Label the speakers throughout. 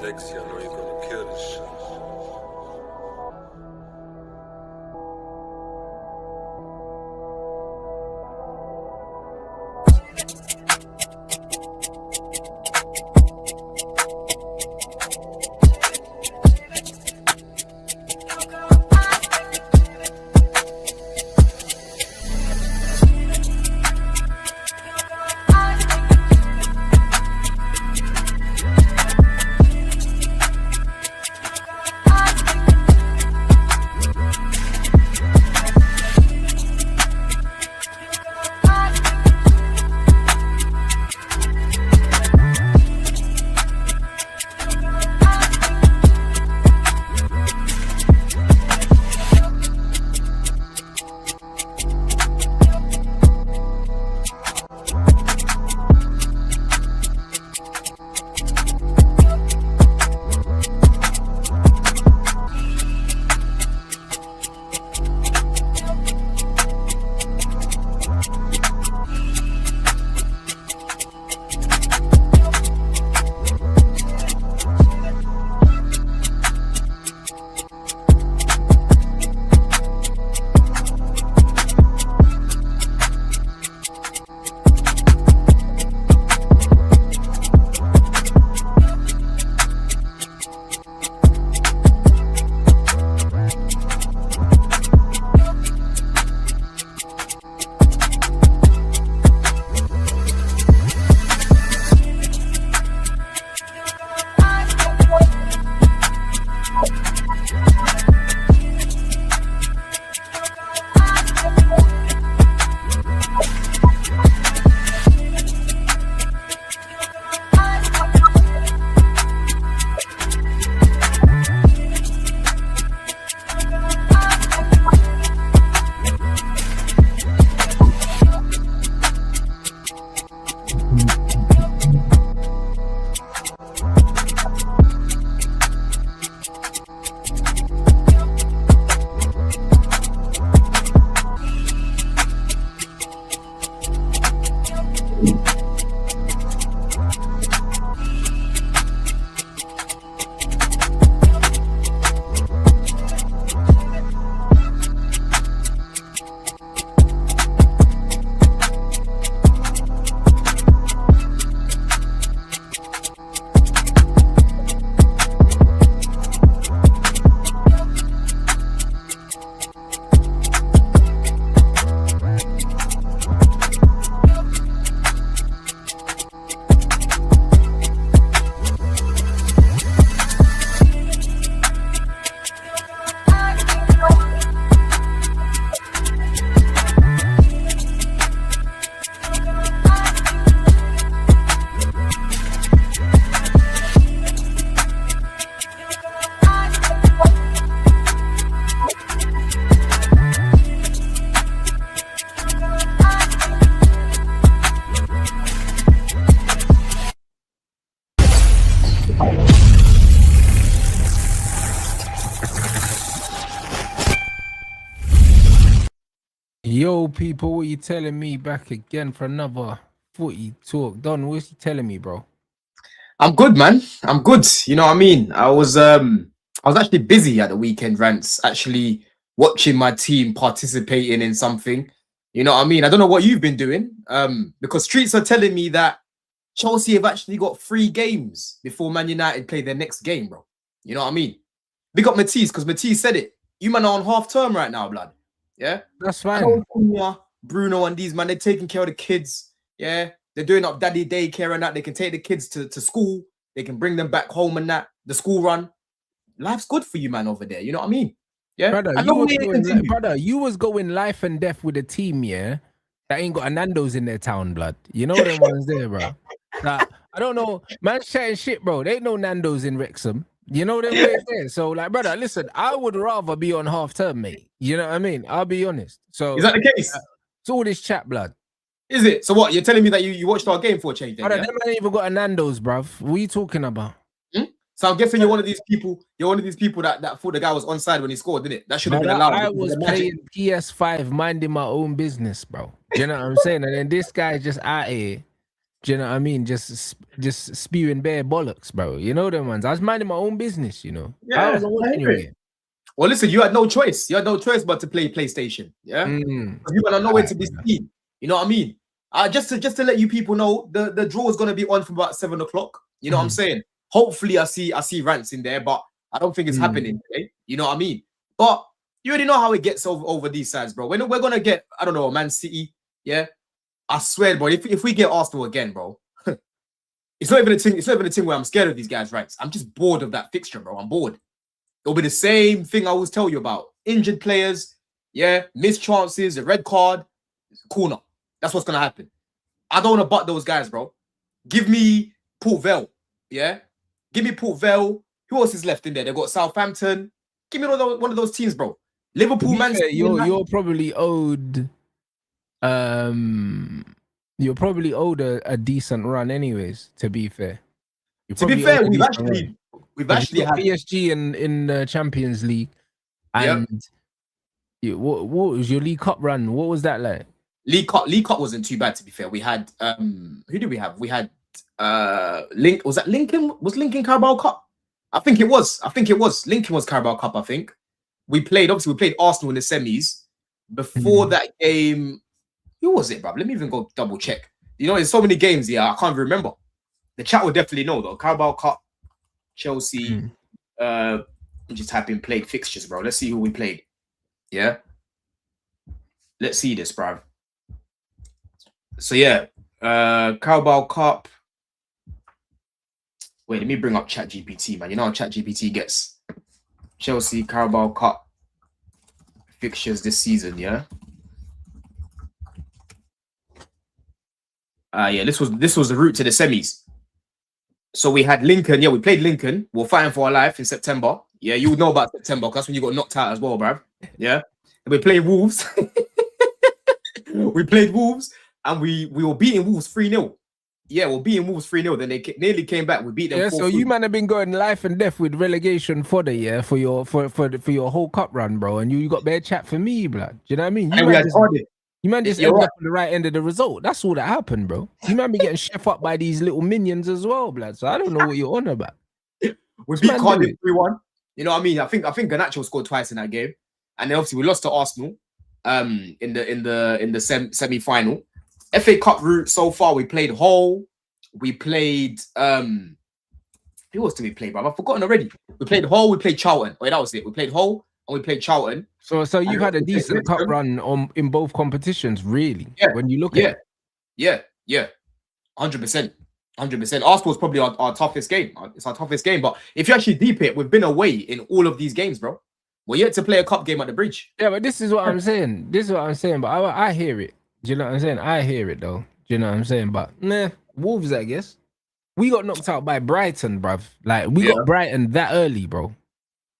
Speaker 1: Dexy, I know you're gonna kill this shit.
Speaker 2: Yo, people, what you telling me? Back again for another footy talk. Don, what's you telling me, bro?
Speaker 3: I'm good, man. I'm good. You know what I mean? I was actually busy at the weekend, Rants, actually watching my team participating in something. You know what I mean? I don't know what you've been doing. Because streets are telling me that Chelsea have actually got 3 games before Man United play their next game, bro. You know what I mean? Big up Matisse, because Matisse said it. You man are on half term right now, blood. Yeah?
Speaker 2: That's fine.
Speaker 3: Bruno and these man, they're taking care of the kids. Yeah? They're doing up daddy daycare and that. They can take the kids to school. They can bring them back home and that. The school run. Life's good for you, man, over there. You know what I mean? Yeah?
Speaker 2: Brother, you was going life and death with a team, yeah? That ain't got a Nando's in their town, blood. You know them ones there, bro. Like, I don't know. Man's chatting shit, bro. There ain't no Nando's in Wrexham. You know them ways there. So, like, brother, listen, I would rather be on half term, mate. You know what I mean? I'll be honest. So
Speaker 3: is that the case?
Speaker 2: It's all this chat, blood.
Speaker 3: Is it? So what? You're telling me that you watched our game for a change then?
Speaker 2: Brother, them ain't even got a Nando's, bruv. What are you talking about?
Speaker 3: So I'm guessing you're one of these people. You're one of these people that thought the guy was onside when he scored, didn't it? That should have been allowed.
Speaker 2: I was playing PS5, minding my own business, bro. Do you know what I'm saying? And then this guy just out here Do you know what I mean? Just spewing bare bollocks, bro. You know them ones. I was minding my own business, you know. I wasn't watching your game.
Speaker 3: Well, listen, you had no choice. You had no choice but to play PlayStation. Yeah, you were nowhere to be seen. You know what I mean? Just to let you people know, the draw is gonna be on from about 7 o'clock. You know what I'm saying? Hopefully, I see Rants in there, but I don't think it's happening today. You know what I mean? But you already know how it gets over these sides, bro. We're gonna get, I don't know, Man City. Yeah, I swear, bro. If we get Arsenal again, bro, it's not even a thing. It's not even a thing where I'm scared of these guys, right? I'm just bored of that fixture, bro. I'm bored. It'll be the same thing I always tell you about. Injured players, yeah, missed chances, a red card, corner. That's what's gonna happen. I don't want to butt those guys, bro. Give me Port Vale, yeah. Give me Port Vale. Who else is left in there? They've got Southampton. Give me one of those teams, bro. Liverpool, Man City.
Speaker 2: You're probably owed. You're probably owed a decent run, anyways. To be fair.
Speaker 3: To be fair, we've actually had
Speaker 2: PSG in the Champions League, and what was your League Cup run? What was that like?
Speaker 3: League Cup wasn't too bad, to be fair. We had who did we have? We had was that Lincoln? Was Lincoln Carabao Cup? I think it was. Lincoln was Carabao Cup, I think. We played Arsenal in the semis. Before that game, who was it, bro? Let me even go double check. You know, there's so many games here, I can't even remember. The chat will definitely know though. Carabao Cup, Chelsea. Just type in played fixtures, bro. Let's see who we played. Yeah. Let's see this, bro. So yeah, Carabao Cup. Wait, let me bring up ChatGPT, man. You know how ChatGPT gets. Chelsea Carabao Cup fixtures this season, yeah. Yeah, this was the route to the semis. So we had Lincoln. Yeah, we played Lincoln. We're fighting for our life in September. Yeah, you would know about September because that's when you got knocked out as well, bruv. Yeah. And we played Wolves. We played Wolves and we were beating Wolves 3-0. Yeah, we're beating Wolves 3-0. Then they nearly came back. We beat them.
Speaker 2: Yeah, so you man have been going life and death with relegation fodder, yeah, for your whole cup run, bro. And you got bare chat for me, blood. Do you know what I mean? You man just ended up on the right end of the result. That's all that happened, bro. You man be getting chef up by these little minions as well, blood. So I don't know what you're on about.
Speaker 3: We beat Cardiff 3-1. You know what I mean? I think GARNACHO scored twice in that game, and then obviously we lost to Arsenal. In the semi-final. FA Cup route so far, we played Hull. We played who else did we play, bro? I've forgotten already. We played Hull. We played Charlton. Wait, that was it. We played Hull and we played Charlton.
Speaker 2: So you've had a decent cup run in both competitions, really. Yeah. When you look at
Speaker 3: it. Yeah. 100%. Arsenal's probably our toughest game. It's our toughest game. But if you actually deep it, we've been away in all of these games, bro. We're yet to play a cup game at the Bridge.
Speaker 2: Yeah, but this is what I'm saying. But I hear it. Do you know what I'm saying? I hear it though. Do you know what I'm saying? But nah, Wolves, I guess. We got knocked out by Brighton, bruv. Like we got Brighton that early, bro.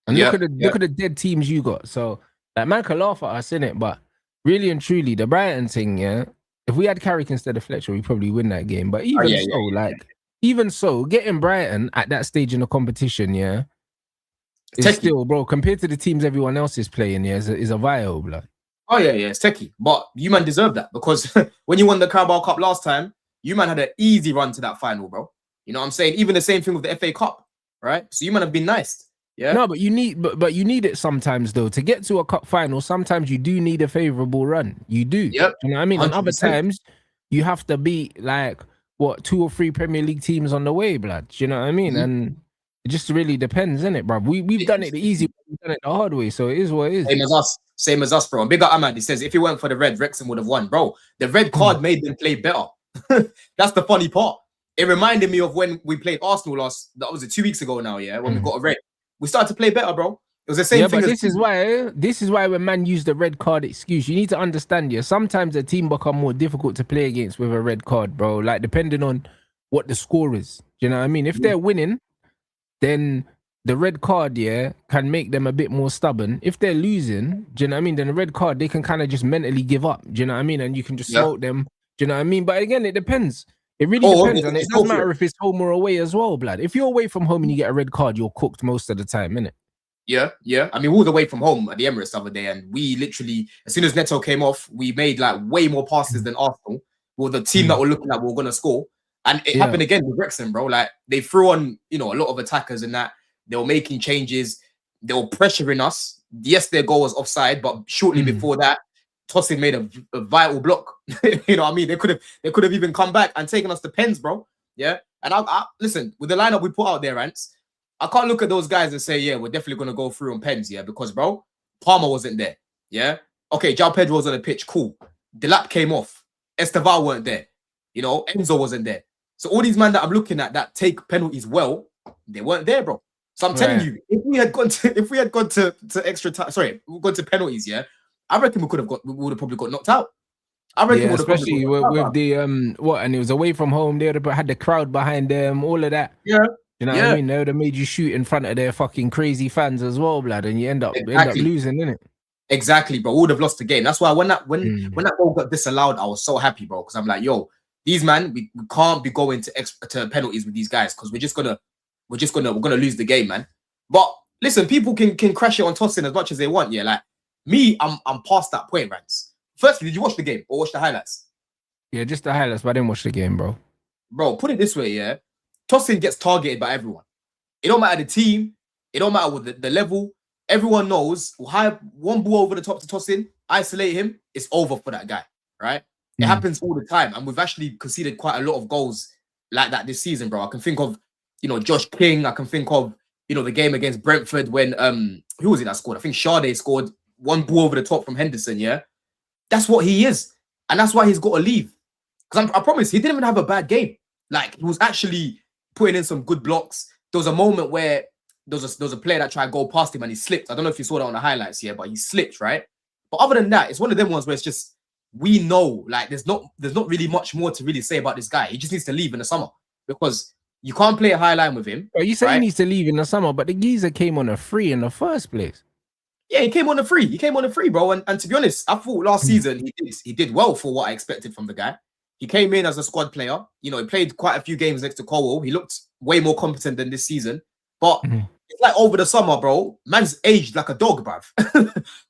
Speaker 2: And look at the dead teams you got. So like man can laugh at us, innit? But really and truly, the Brighton thing, yeah. If we had Carrick instead of Fletcher, we probably win that game. But even so, getting Brighton at that stage in the competition, yeah. It's still, bro, compared to the teams everyone else is playing, yeah, is a vial, blood.
Speaker 3: Oh, yeah, it's techie. But you man deserve that because when you won the Carabao Cup last time, you man had an easy run to that final, bro. You know what I'm saying? Even the same thing with the FA Cup, right? So you man have been nice. Yeah.
Speaker 2: No, but you need it sometimes though. To get to a cup final, sometimes you do need a favorable run. You do.
Speaker 3: Yep.
Speaker 2: You know what I mean? 100%. And other times you have to beat like 2 or 3 Premier League teams on the way, blood. Do you know what I mean? And it just really depends, innit, bro? We've done it the easy way, we've done it the hard way, so it is what it is.
Speaker 3: Same as us, bro. And big up Ahmad, he says if it weren't for the red, Wrexham would have won, bro. The red card made them play better. That's the funny part. It reminded me of when we played Arsenal that was 2 weeks ago now, yeah, when we got a red. We started to play better, bro. It was the same thing.
Speaker 2: But this is why when man used the red card excuse, you need to understand, yeah, sometimes a team become more difficult to play against with a red card, bro. Like depending on what the score is. Do you know what I mean? If they're winning, then the red card, yeah, can make them a bit more stubborn. If they're losing, do you know what I mean? Then the red card, they can kind of just mentally give up. Do you know what I mean? And you can just smoke them. Do you know what I mean? But again, it depends. It really depends. And it doesn't matter if it's home or away as well, blood. If you're away from home and you get a red card, you're cooked most of the time, innit?
Speaker 3: Yeah. I mean, we were away from home at the Emirates the other day, and we literally, as soon as Neto came off, we made like way more passes than Arsenal. We were the team that were looking like we were going to score. And it happened again with Wrexham, bro. Like they threw on, a lot of attackers and that. They were making changes. They were pressuring us. Yes, their goal was offside, but shortly before that, Tosin made a vital block. You know what I mean? They could have even come back and taken us to pens, bro. Yeah. And I listen, with the lineup we put out there, Rants, I can't look at those guys and say, yeah, we're definitely gonna go through on pens, yeah, because bro, Palmer wasn't there. Yeah. Okay, Joao Pedro was on the pitch, cool. Delap came off. Esteval weren't there. Enzo wasn't there. So all these men that I'm looking at that take penalties well, they weren't there, bro. So I'm telling you, if we had gone to extra time, we've gone to penalties, yeah, I reckon we would have probably got knocked out. I reckon
Speaker 2: especially with the and it was away from home, they would have had the crowd behind them, all of that.
Speaker 3: Yeah.
Speaker 2: You know what I mean? They would have made you shoot in front of their fucking crazy fans as well, blood, and you end up losing, innit?
Speaker 3: Exactly, bro. We would have lost the game. That's why when that goal got disallowed, I was so happy, bro, because I'm like, yo, these man, we can't be going to penalties with these guys because we're gonna lose the game, man. But listen, people can crash it on Tosin as much as they want, yeah. Like me, I'm past that point, Rants. Firstly, did you watch the game or watch the highlights?
Speaker 2: Yeah, just the highlights, but I didn't watch the game, bro.
Speaker 3: Bro, put it this way, yeah. Tosin gets targeted by everyone. It don't matter the team. It don't matter with the level. Everyone knows one ball over the top to Tosin, isolate him, it's over for that guy, right? It happens all the time, and we've actually conceded quite a lot of goals like that this season, bro. I can think of, Josh King. I can think of, the game against Brentford when who was it that scored? I think Sade scored one ball over the top from Henderson. Yeah, that's what he is, and that's why he's got to leave. Because I promise, he didn't even have a bad game. Like he was actually putting in some good blocks. There was a moment where there was a player that tried to go past him and he slipped. I don't know if you saw that on the highlights, yeah, but he slipped, right? But other than that, it's one of them ones where it's just we know, like there's not really much more to really say about this guy. He just needs to leave in the summer because you can't play a high line with him.
Speaker 2: Well, you say he needs to leave in the summer, but the geezer came on a free in the first place.
Speaker 3: Yeah, he came on a free. He came on a free, bro. And to be honest, I thought last season he did well for what I expected from the guy. He came in as a squad player. He played quite a few games next to Colwell. He looked way more competent than this season. But it's like over the summer, bro, man's aged like a dog, bruv.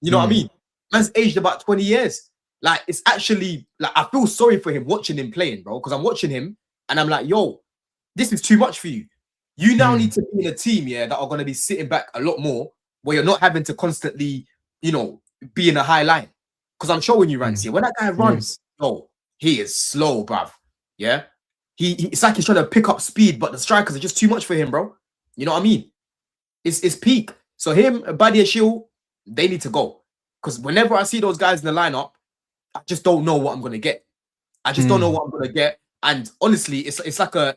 Speaker 3: You know what I mean? Man's aged about 20 years. Like, it's actually, like, I feel sorry for him watching him playing, bro, because I'm watching him and I'm like, yo, this is too much for you. You now need to be in a team, yeah, that are going to be sitting back a lot more, where you're not having to constantly, be in a high line. Because I'm showing you, Rants, here. When that guy runs, he is slow, bruv. Yeah? It's like he's trying to pick up speed, but the strikers are just too much for him, bro. You know what I mean? It's peak. So him, Badia Shield, they need to go. Because whenever I see those guys in the lineup, I just don't know what I'm gonna get. I just don't know what I'm gonna get. And honestly, it's like a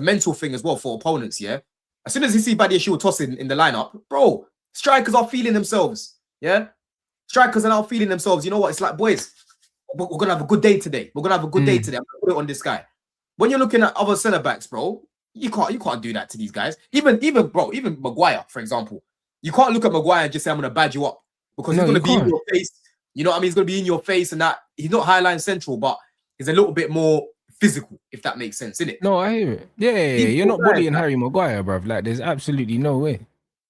Speaker 3: mental thing as well for opponents, yeah. As soon as you see Badia Shield tossing in the lineup, bro, strikers are feeling themselves. Yeah. Strikers are now feeling themselves. You know what? It's like, boys, we're gonna have a good day today. We're gonna have a good day today. I'm gonna put it on this guy. When you're looking at other centre backs, bro, you can't do that to these guys. Even Maguire, for example. You can't look at Maguire and just say, I'm gonna badge you up. Because he's gonna be in your face. You know what I mean? He's gonna be in your face and that he's not highline central, but he's a little bit more physical, if that makes sense, innit?
Speaker 2: No, I hear it. Yeah. You're not bullying Harry Maguire, bruv. Like, there's absolutely no way.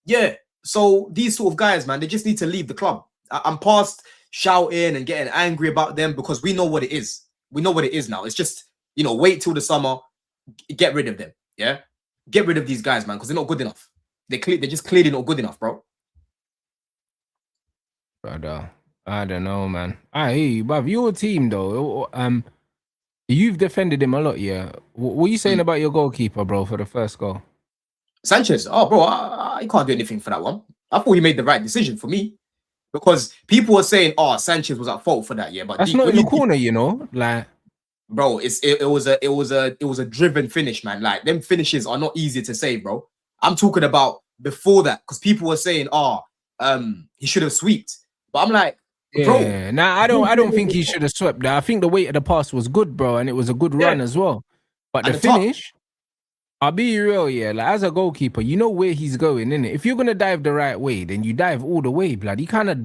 Speaker 3: Yeah. So these sort of guys, man, they just need to leave the club. I'm past shouting and getting angry about them because we know what it is. We know what it is now. It's just, wait till the summer, get rid of them. Yeah. Get rid of these guys, man, because they're not good enough. They're just clearly not good enough, bro.
Speaker 2: Brother, I don't know, man. I hear you, bruv. Your team, though, you've defended him a lot, yeah. What are you saying about your goalkeeper, bro, for the first goal?
Speaker 3: Sanchez, oh, bro, I can't do anything for that one. I thought he made the right decision for me. Because people were saying, oh, Sanchez was at fault for that, yeah. But
Speaker 2: that's not in the corner, like,
Speaker 3: bro. It was a driven finish, man. Like, them finishes are not easy to save, bro. I'm talking about before that, because people were saying, he should have swept. But I'm like, bro.
Speaker 2: Yeah, I don't think he should have swept that. I think the weight of the pass was good, bro, and it was a good run as well. But the finish, I'll be real, yeah. Like, as a goalkeeper, you know where he's going, innit? If you're gonna dive the right way, then you dive all the way, blood. He kind of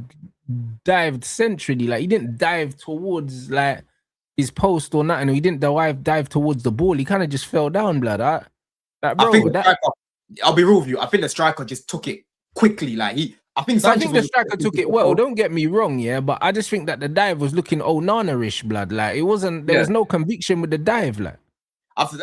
Speaker 2: dived centrally, like he didn't dive towards like his post or nothing. He didn't dive towards the ball. He kind of just fell down, blood.
Speaker 3: I'll be real with you. I think the striker just took it quickly. Like I think
Speaker 2: the striker took it well. Don't get me wrong, yeah, but I just think that the dive was looking Onana-ish, blood. Like it wasn't. There was no conviction with the dive, like.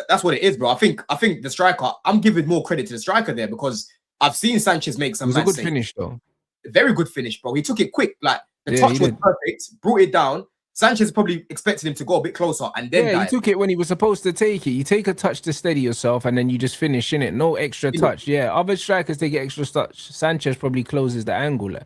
Speaker 3: That's what it is, bro. I think the striker. I'm giving more credit to the striker there because I've seen Sanchez make
Speaker 2: It
Speaker 3: some.
Speaker 2: was a good finish though.
Speaker 3: Very good finish, bro. He took it quick. Like the
Speaker 2: Yeah,
Speaker 3: touch
Speaker 2: he
Speaker 3: was
Speaker 2: did.
Speaker 3: perfect. Brought it down. Sanchez probably expected him to go a bit closer and then
Speaker 2: Yeah, he
Speaker 3: dive.
Speaker 2: took it when he was supposed to take it. You take a touch to steady yourself, and then you just finish in it. No extra touch. Yeah, other strikers take extra touch. Sanchez probably closes the angle there.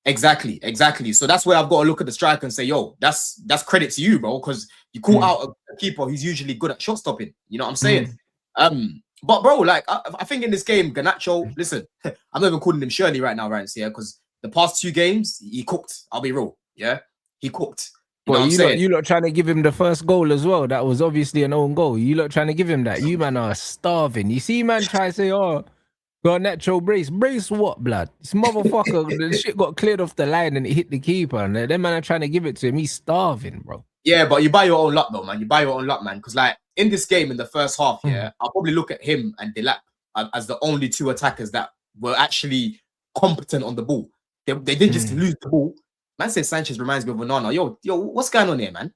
Speaker 3: Exactly. So that's where I've got to look at the striker and say, yo, that's credit to you, bro, because you call out a keeper who's usually good at shot stopping. You know what I'm saying? But bro, like I think in this game, Garnacho, listen, I'm not even calling him Shirley right now, Rants, yeah, because the past 2 games he cooked. I'll be real, yeah, he cooked. You know what I'm saying?
Speaker 2: You lot trying to give him the first goal as well. That was obviously an own goal. You lot trying to give him that. You man are starving. You see, man try to say, oh, Garnacho brace what, blood? This motherfucker, the shit got cleared off the line and it hit the keeper. And them man are trying to give it to him. He's starving, bro.
Speaker 3: Yeah, but you buy your own luck though, man. You buy your own luck, man. Because like in this game in the first half, yeah, I'll probably look at him and Delap as the only 2 attackers that were actually competent on the ball. They didn't just lose the ball. Man said Sanchez reminds me of Onana. Yo, what's going on here, man?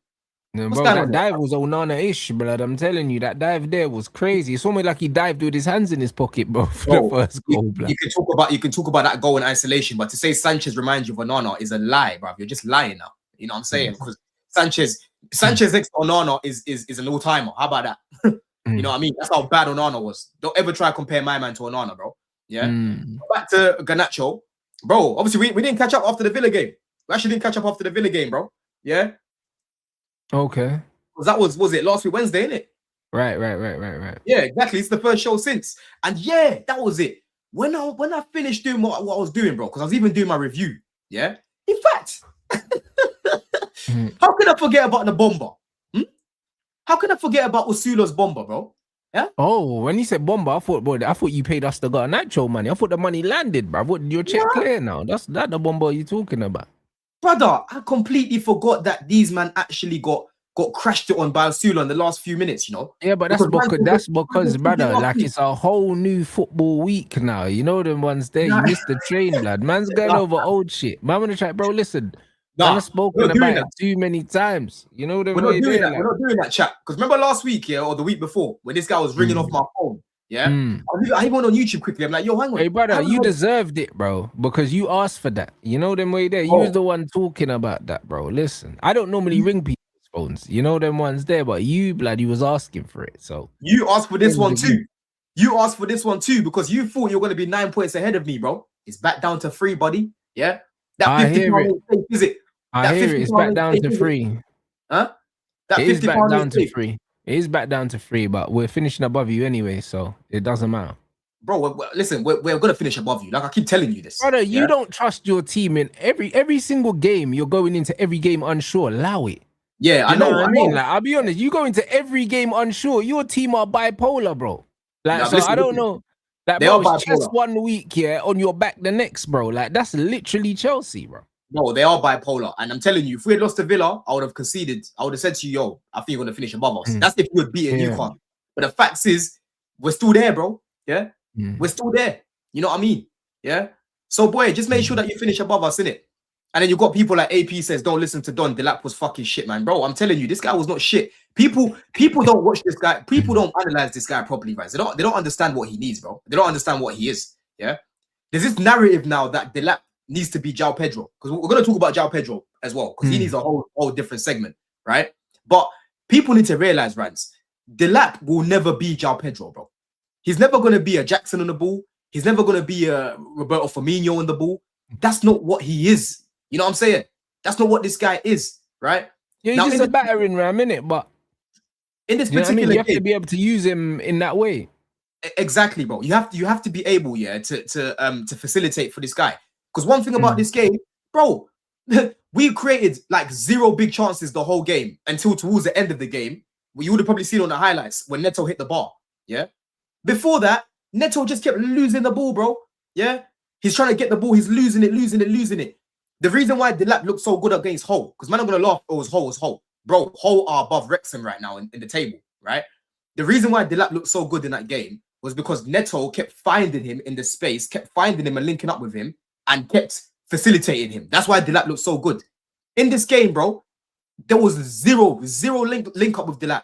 Speaker 2: Yeah, bro, that dive was Onana-ish, blood. I'm telling you, that dive there was crazy. It's almost like he dived with his hands in his pocket, bro, for the first goal, blood.
Speaker 3: You can talk about that goal in isolation, but to say Sanchez reminds you of Onana is a lie, bro. You're just lying now. You know what I'm saying? Because Sanchez next to Onana is an all-timer. How about that? You know what I mean? That's how bad Onana was. Don't ever try to compare my man to Onana, bro. Yeah. Back to Garnacho, bro. Obviously, we didn't catch up after the Villa game. We actually didn't catch up after the Villa game, bro. Yeah.
Speaker 2: Okay.
Speaker 3: That was it last week Wednesday, innit?
Speaker 2: Right.
Speaker 3: Yeah, exactly. It's the first show since. And yeah, that was it. When I finished doing what I was doing, bro, because I was even doing my review. Yeah. In fact, how could I forget about the bomber? How can I forget about Usula's bomber, bro? Yeah.
Speaker 2: Oh, when you said bomber, I thought you paid us the Garnacho money. I thought the money landed, bro. What, your check clear now? That's the bomber you're talking about.
Speaker 3: Brother, I completely forgot that these man actually got crashed it on by Usula in the last few minutes, you know?
Speaker 2: Yeah, but that's because, brother, like it's a whole new football week now. You know them ones there. You missed the train, lad. Man's going over old shit. Man, I'm gonna try, bro. Listen, I've spoken about it too many times. You know them.
Speaker 3: We're not doing that, chat. Because remember last week, yeah, or the week before, when this guy was ringing off my phone. Yeah, I even went on YouTube quickly. I'm like, yo, hang on.
Speaker 2: Hey, brother, you deserved it, bro, because you asked for that. You know them way there. You was the one talking about that, bro. Listen, I don't normally ring people's phones. You know them ones there, but you, blood, you was asking for it. So
Speaker 3: you asked for this one too. You asked for this one too because you thought you were going to be 9 points ahead of me, bro. It's back down to 3, buddy. Yeah, that 50 pound is it?
Speaker 2: I hear it. It's back down to 3.
Speaker 3: Huh? That
Speaker 2: it is back down to 3. It is back down to 3, but we're finishing above you anyway, so it doesn't matter.
Speaker 3: Bro, listen, we're going to finish above you. Like, I keep telling you this.
Speaker 2: Brother, you don't trust your team in every single game. You're going into every game unsure. Allow it.
Speaker 3: Yeah, I know.
Speaker 2: I mean, like, I'll be honest. You go into every game unsure. Your team are bipolar, bro. Like, so listen, I don't know. Like, bro, it's just 1 week, yeah, on your back the next, bro. Like, that's literally Chelsea, bro.
Speaker 3: No, they are bipolar. And I'm telling you, if we had lost to Villa, I would have conceded. I would have said to you, yo, I think you're going to finish above us. That's if you had beaten Newcastle. But the fact is, we're still there, bro. Yeah? We're still there. You know what I mean? Yeah? So, boy, just make sure that you finish above us, innit? And then you got people like AP says, don't listen to Don. Delap was fucking shit, man. Bro, I'm telling you, this guy was not shit. People don't watch this guy. People don't analyze this guy properly, guys. They don't understand what he needs, bro. They don't understand what he is. Yeah? There's this narrative now that Delap needs to be Joao Pedro, because we're going to talk about Joao Pedro as well, because he needs a whole different segment, right? But people need to realize, Rants, Delap will never be Joao Pedro, bro. He's never going to be a Jackson on the ball. He's never going to be a Roberto Firmino on the ball. That's not what he is. You know what I'm saying? That's not what this guy is, right?
Speaker 2: Yeah, he's just a battering ram, innit? But
Speaker 3: in this particular game,
Speaker 2: you have to be able to use him in that way.
Speaker 3: Exactly, bro. You have to be able, yeah, to facilitate for this guy. Because one thing about this game, bro, we created like 0 big chances the whole game until towards the end of the game. You would have probably seen on the highlights when Neto hit the bar. Yeah. Before that, Neto just kept losing the ball, bro. Yeah. He's trying to get the ball. He's losing it. The reason why Delap looked so good against Hull, because man, I'm going to laugh, it was Hull. Bro, Hull are above Wrexham right now in the table, right? The reason why Delap looked so good in that game was because Neto kept finding him in the space, kept finding him and linking up with him, and kept facilitating him. That's why Delap looked so good. In this game, bro, there was zero link up with Delap.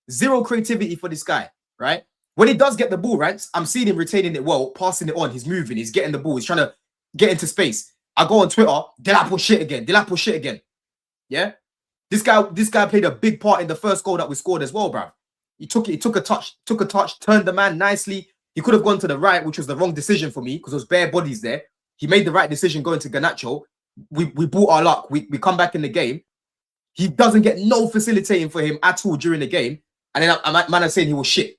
Speaker 3: Zero creativity for this guy, right? When he does get the ball, right, I'm seeing him retaining it well, passing it on. He's moving. He's getting the ball. He's trying to get into space. I go on Twitter. Delap will shit again. Delap will shit again. Yeah. This guy played a big part in the first goal that we scored as well, bruv. He took a touch, turned the man nicely. He could have gone to the right, which was the wrong decision for me because there was bare bodies there. He made the right decision going to GARNACHO. We brought our luck. We come back in the game. He doesn't get no facilitating for him at all during the game. And then man are saying he was shit.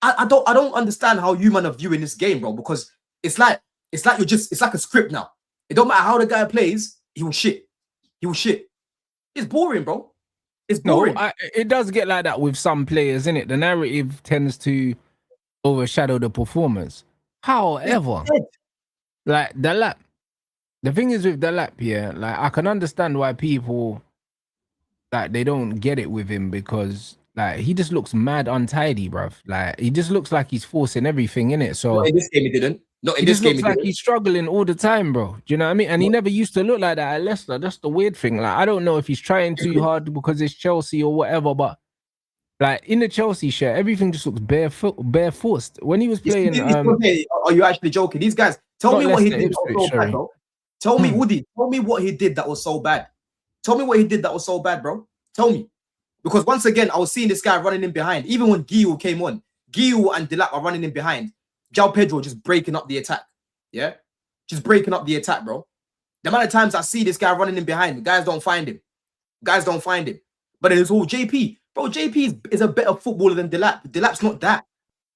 Speaker 3: I don't understand how you man are viewing this game, bro, because it's like it's like a script now. It don't matter how the guy plays, he will shit. He will shit. It's boring, bro. It's boring.
Speaker 2: No, it does get like that with some players, innit? The narrative tends to overshadow the performance. However, like Delap, the thing is with Delap, yeah, like I can understand why people like they don't get it with him because like he just looks mad untidy, bruv. Like he just looks like he's forcing everything in it. So
Speaker 3: not in this game he didn't. Not in
Speaker 2: he
Speaker 3: this
Speaker 2: just
Speaker 3: game
Speaker 2: looks
Speaker 3: he
Speaker 2: like
Speaker 3: didn't.
Speaker 2: he's struggling all the time, bro. Do you know what I mean? And he never used to look like that at Leicester. That's the weird thing. Like I don't know if he's trying too hard because it's Chelsea or whatever, but like in the Chelsea shirt, everything just looks bare forced. When he was playing,
Speaker 3: Are you actually joking? These guys, tell me what he did that was so bad, bro. Tell me, Woody, tell me what he did that was so bad. Tell me what he did that was so bad, bro. Tell me. Because once again, I was seeing this guy running in behind. Even when Guillaume came on, Guillaume and Delap are running in behind. Joao Pedro just breaking up the attack. Yeah? Just breaking up the attack, bro. The amount of times I see this guy running in behind, guys don't find him. Guys don't find him. But it's all JP. Bro, JP is a better footballer than Delap. Delap's not that,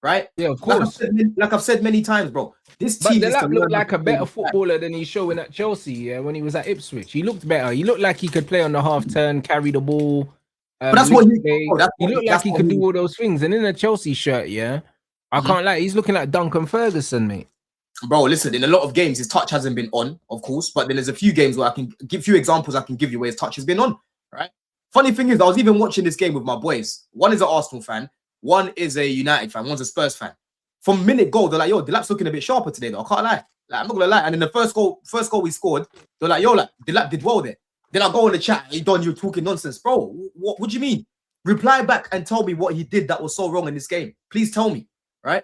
Speaker 3: right?
Speaker 2: Yeah, of course.
Speaker 3: Like I've said many times, bro. This team
Speaker 2: Delap looked like a better footballer than he's showing at Chelsea. Yeah, when he was at Ipswich, he looked better. He looked like he could play on the half turn, carry the ball.
Speaker 3: But that's what
Speaker 2: he looked like he could do all those things. And in a Chelsea shirt, yeah, I can't lie. He's looking like Duncan Ferguson, mate.
Speaker 3: Bro, listen, in a lot of games, his touch hasn't been on, of course. But then there's a few games where I can give few examples I can give you where his touch has been on, right? Funny thing is, I was even watching this game with my boys. One is an Arsenal fan. One is a United fan. One's a Spurs fan. From minute goal, they're like, yo, Delap's looking a bit sharper today, though. I can't lie. Like, I'm not going to lie. And in the first goal we scored, they're like, yo, like, Delap did well there. Then I go in the chat, hey, Don, you're talking nonsense. Bro, what do you mean? Reply back and tell me what he did that was so wrong in this game. Please tell me, right?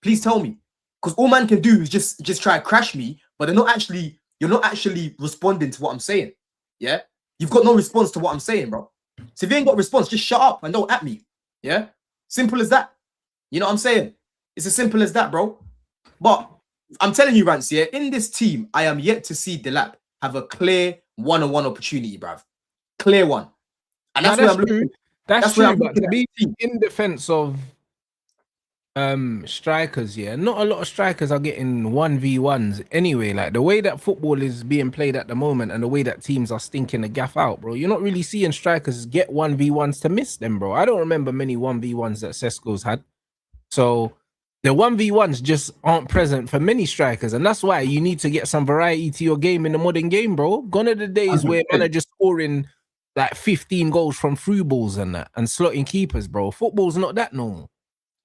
Speaker 3: Please tell me. Because all man can do is just try to crash me, but you're not actually responding to what I'm saying. Yeah? You've got no response to what I'm saying, bro. So if you ain't got a response, just shut up and don't at me. Yeah? Simple as that. You know what I'm saying? It's as simple as that, bro. But I'm telling you, Rants, yeah, in this team, I am yet to see Delap have a clear one-on-one opportunity, bruv. Clear one. And that's where I'm looking.
Speaker 2: That's true, but to be in defense of strikers, yeah, not a lot of strikers are getting 1v1s anyway. Like the way that football is being played at the moment and the way that teams are stinking the gaff out, bro, you're not really seeing strikers get 1v1s to miss them, bro. I don't remember many 1v1s that Sesko's had. So the 1v1s just aren't present for many strikers, and that's why you need to get some variety to your game in the modern game, bro. Gone are the days where man are just scoring like 15 goals from through balls and that and slotting keepers, bro. Football's not that normal.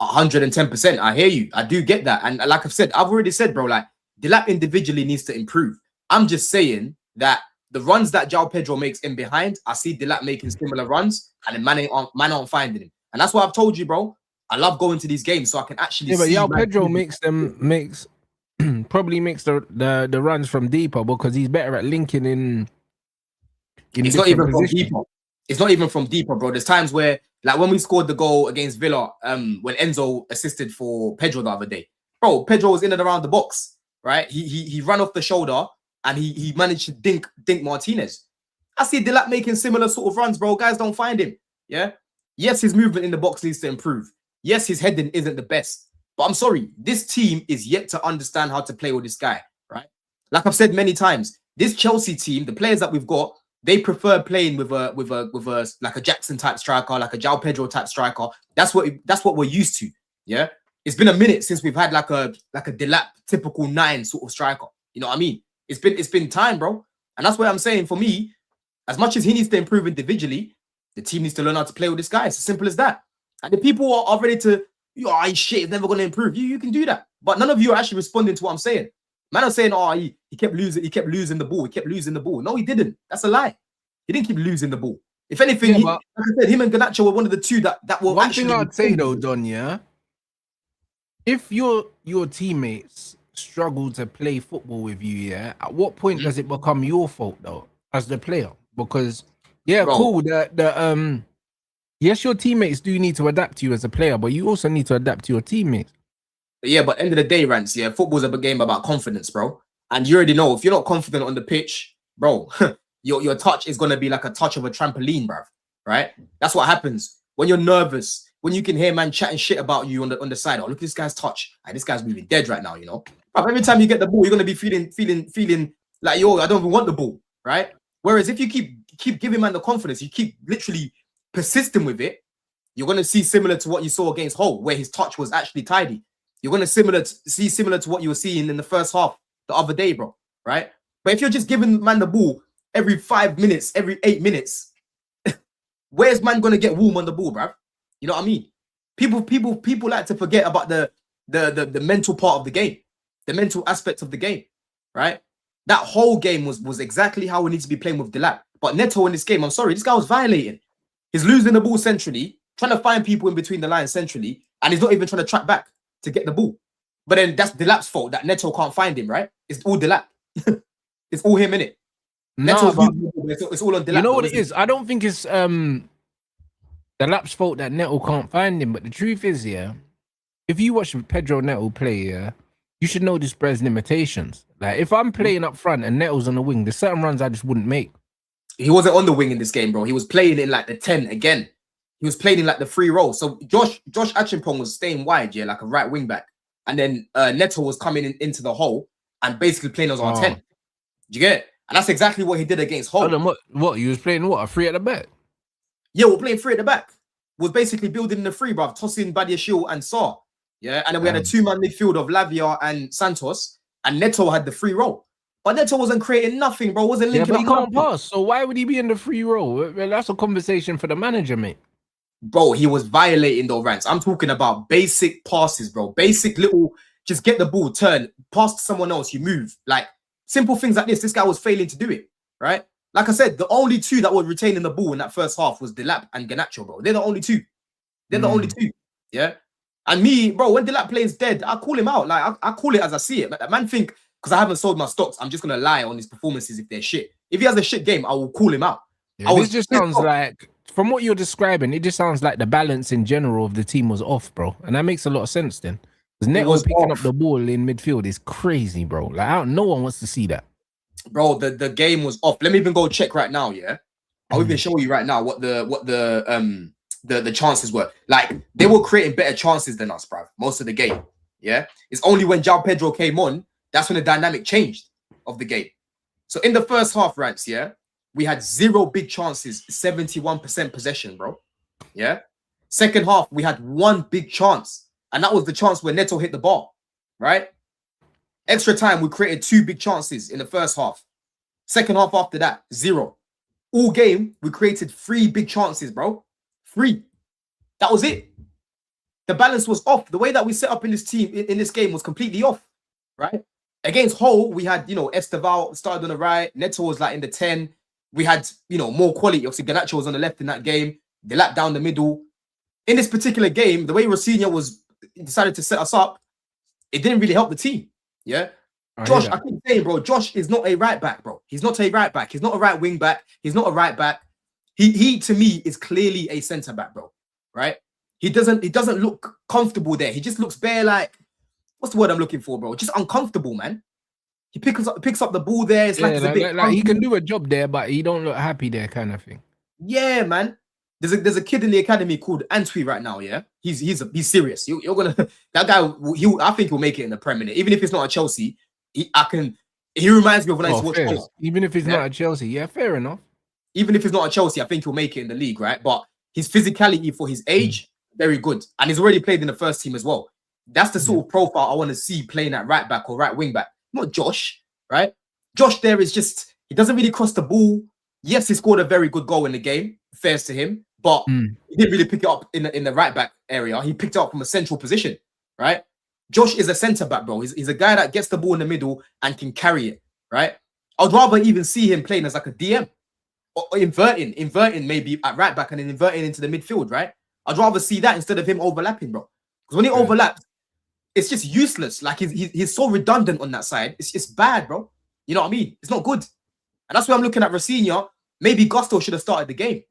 Speaker 3: 110%. I hear you. I do get that. And like I've said, I've already said, bro, like Delap individually needs to improve. I'm just saying that the runs that Joao Pedro makes in behind, I see Delap making similar runs and then man aren't finding him. And that's why I've told you, bro, I love going to these games so I can actually see.
Speaker 2: Yeah, but Joao Pedro probably makes the runs from deeper because he's better at linking in
Speaker 3: it's not even from deeper. It's not even from deeper, bro. There's times where, like when we scored the goal against Villa, when Enzo assisted for Pedro the other day, bro, Pedro was in and around the box, right? He ran off the shoulder and he managed to dink Martinez. I see Delap making similar sort of runs, bro. Guys don't find him. Yeah. Yes, his movement in the box needs to improve. Yes, his heading isn't the best. But I'm sorry, this team is yet to understand how to play with this guy, right? Like I've said many times, this Chelsea team, the players that we've got, they prefer playing with a like a Jackson type striker, like a Joao Pedro type striker. That's what we're used to. Yeah, it's been a minute since we've had like a Delap typical 9 sort of striker. You know what I mean? It's been time, bro. And that's what I'm saying. For me, as much as he needs to improve individually, the team needs to learn how to play with this guy. It's as simple as that. And the people are ready to, oh shit, it's never gonna improve. You can do that, but none of you are actually responding to what I'm saying. Man, I'm saying, oh, he kept losing the ball. He kept losing the ball. No, he didn't. That's a lie. He didn't keep losing the ball. If anything,
Speaker 2: Yeah,
Speaker 3: like I said, him and Garnacho were one of the two that were
Speaker 2: one
Speaker 3: actually.
Speaker 2: thing I'd say though, Don, yeah, if your teammates struggle to play football with you, yeah, at what point does it become your fault though, as the player? Because yeah,
Speaker 3: Bro.
Speaker 2: cool. Yes, your teammates do need to adapt to you as a player, but you also need to adapt to your teammates.
Speaker 3: Yeah, but end of the day, Rants, yeah, football's a game about confidence, bro. And you already know if you're not confident on the pitch, bro, your touch is gonna be like a touch of a trampoline, bro. Right? That's what happens when you're nervous. When you can hear man chatting shit about you on the side. Oh, look at this guy's touch. Like, this guy's moving dead right now, you know. Bruv, every time you get the ball, you're gonna be feeling like yo, I don't even want the ball, right? Whereas if you keep giving man the confidence, you keep literally persisting with it, you're gonna see similar to what you saw against Hull, where his touch was actually tidy. You're gonna see similar to what you were seeing in the first half the other day, bro. Right? But if you're just giving man the ball every 5 minutes, every 8 minutes, where's man gonna get warm on the ball, bruv? You know what I mean? People like to forget about the mental part of the game, the mental aspect of the game, right? That whole game was exactly how we need to be playing with Delap. But Neto in this game, I'm sorry, this guy was violating. He's losing the ball centrally, trying to find people in between the lines centrally, and he's not even trying to track back to get the ball. But then that's Delap's fault that Neto can't find him, right? It's all Delap. It's all him, innit?
Speaker 2: No, but
Speaker 3: it's all on Delap.
Speaker 2: you know what it is? I don't think it's Delap's fault that Neto can't find him. But the truth is, yeah, if you watch Pedro Neto play, yeah, you should know this brother's limitations. Like if I'm playing up front and Neto's on the wing, there's certain runs I just wouldn't make.
Speaker 3: He wasn't on the wing in this game, bro. He was playing in like the 10 again. He was playing in like the free role. So Josh Achimpong was staying wide, yeah, like a right wing back. And then Neto was coming into the hole and basically playing as our 10. Do you get it? And that's exactly what he did against Hull.
Speaker 2: What? He was playing what? A free at the back?
Speaker 3: Yeah, we're playing free at the back. Was basically building in the free, bruv. Tossing Badiashile and Saar. Yeah, and then we had a two-man midfield of Lavia and Santos. And Neto had the free role. But Neto wasn't creating nothing, bro. Wasn't linking
Speaker 2: but he
Speaker 3: up.
Speaker 2: can't pass. So why would he be in the free role? Well, that's a conversation for the manager, mate.
Speaker 3: Bro, he was violating those Rants. I'm talking about basic passes, bro. Basic little, just get the ball, turn, pass to someone else, you move. Like, simple things like this. This guy was failing to do it, right? Like I said, the only two that were retaining the ball in that first half was Delap and Garnacho, bro. They're the only two. They're the only two, yeah? And me, bro, when Delap plays dead, I call him out. Like, I call it as I see it. Man think, because I haven't sold my stocks, I'm just going to lie on his performances if they're shit. If he has a shit game, I will call him out.
Speaker 2: Yeah, this just sounds like, from what you're describing, it just sounds like the balance in general of the team was off, bro. And that makes a lot of sense then. Because Neto picking up the ball in midfield is crazy, bro. Like, no one wants to see that.
Speaker 3: Bro, the game was off. Let me even go check right now, yeah? I'll even show you right now what the chances were. Like, they were creating better chances than us, bro, most of the game, yeah? It's only when Joao Pedro came on, that's when the dynamic changed of the game. So in the first half, Rants, yeah, we had 0 big chances, 71% possession, bro. Yeah. Second half, we had 1 big chance, and that was the chance where Neto hit the bar, right? Extra time, we created 2 big chances in the first half. Second half after that, 0. All game, we created 3 big chances, bro. 3. That was it. The balance was off. The way that we set up in this team, in this game, was completely off, right? Against Hull, we had, Esteval started on the right. Neto was like in the 10. We had, more quality. Obviously, Garnacho was on the left in that game. Delap down the middle. In this particular game, the way Rosinha decided to set us up, it didn't really help the team. Yeah. Josh, I keep saying, bro, Josh is not a right back, bro. He's not a right back. He's not a right wing back. He's not a right back. He to me is clearly a centre back, bro. Right? He doesn't look comfortable there. He just looks bare like, what's the word I'm looking for, bro? Just uncomfortable, man. He picks up the ball there. It's like it's a bit
Speaker 2: like he can do a job there, but he don't look happy there, kind of thing.
Speaker 3: Yeah, man. There's a kid in the academy called Antwi right now. Yeah, he's serious. You're gonna that guy. I think he'll make it in the Premier League, even if it's not a Chelsea. He reminds me of when I used to watch Ola.
Speaker 2: Even if it's not a Chelsea, yeah, fair enough.
Speaker 3: Even if it's not a Chelsea, I think he'll make it in the league, right? But his physicality for his age, very good, and he's already played in the first team as well. That's the sort of profile I want to see playing at right back or right wing back. Not Josh, right? Josh there is just, he doesn't really cross the ball. Yes, he scored a very good goal in the game, fairs to him, but he didn't really pick it up in the right back area. He picked it up from a central position, right? Josh is a centre back, bro. He's a guy that gets the ball in the middle and can carry it, right? I'd rather even see him playing as like a DM, or inverting maybe at right back and then inverting into the midfield, right? I'd rather see that instead of him overlapping, bro. Because when he overlaps, it's just useless. Like he's so redundant on that side. It's bad, bro. You know what I mean? It's not good. And that's why I'm looking at Rafinha. Maybe Gusto should have started the game.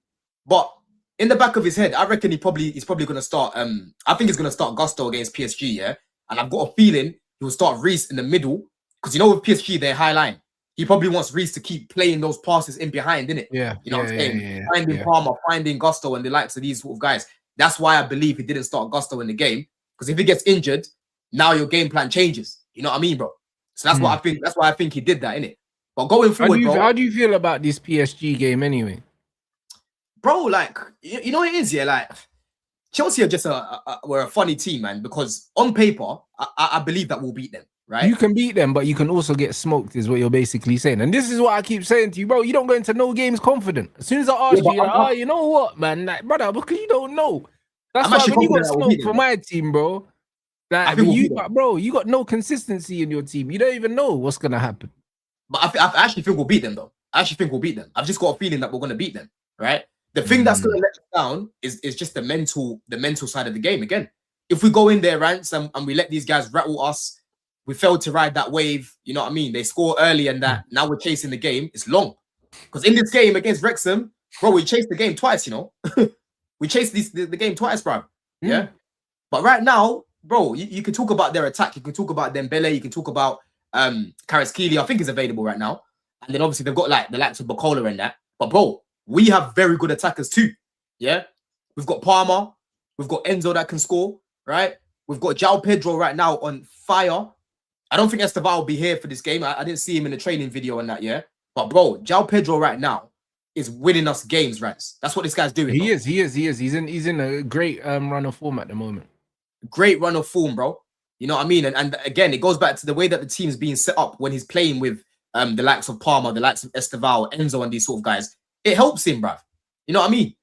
Speaker 3: But in the back of his head, I reckon he's probably gonna start. I think he's gonna start Gusto against PSG, yeah. And I've got a feeling he will start Reece in the middle. Because you know with PSG, they're high line. He probably wants Reece to keep playing those passes in behind, innit?
Speaker 2: Yeah.
Speaker 3: You know what I'm saying? Finding Palmer, finding Gusto and the likes of these sort of guys. That's why I believe he didn't start Gusto in the game. Because if he gets injured, now your game plan changes. You know what I mean, bro? So that's what I think. That's why I think he did that, innit? But going forward,
Speaker 2: how do you feel about this PSG game anyway?
Speaker 3: Bro, like, you know what it is, yeah? Like, Chelsea are just we're a funny team, man, because on paper, I believe that we'll beat them, right?
Speaker 2: You can beat them, but you can also get smoked, is what you're basically saying. And this is what I keep saying to you, bro. You don't go into no games confident. As soon as I ask you, you're like, you know what, man? Like, brother, because you don't know. That's why when you got smoked for my team, bro, like, you got no consistency in your team. You don't even know what's going to happen.
Speaker 3: But I actually think we'll beat them, though. I actually think we'll beat them. I've just got a feeling that we're going to beat them, right? The thing that's going to let us down is just the mental side of the game. Again, if we go in there, Rants, and we let these guys rattle us, we failed to ride that wave. You know what I mean? They score early and that. Now we're chasing the game. It's long. Because in this game against Wrexham, bro, we chased the game twice, you know? We chased the game twice, bro. Yeah? But right now, bro, you can talk about their attack. You can talk about Dembele. You can talk about Kvaratskhelia. I think is available right now. And then obviously they've got like the likes of Bacola and that. But bro, we have very good attackers too. Yeah? We've got Palmer. We've got Enzo that can score, right? We've got Joao Pedro right now on fire. I don't think Estevao will be here for this game. I didn't see him in the training video and that, yeah? But bro, Joao Pedro right now is winning us games, Rants. That's what this guy's doing.
Speaker 2: He is. He's in a great run of form at the moment.
Speaker 3: Great run of form, bro. You know what I mean? And again, it goes back to the way that the team's being set up when he's playing with the likes of Palmer, the likes of Estevao, Enzo, and these sort of guys. It helps him, bruv. You know what I mean?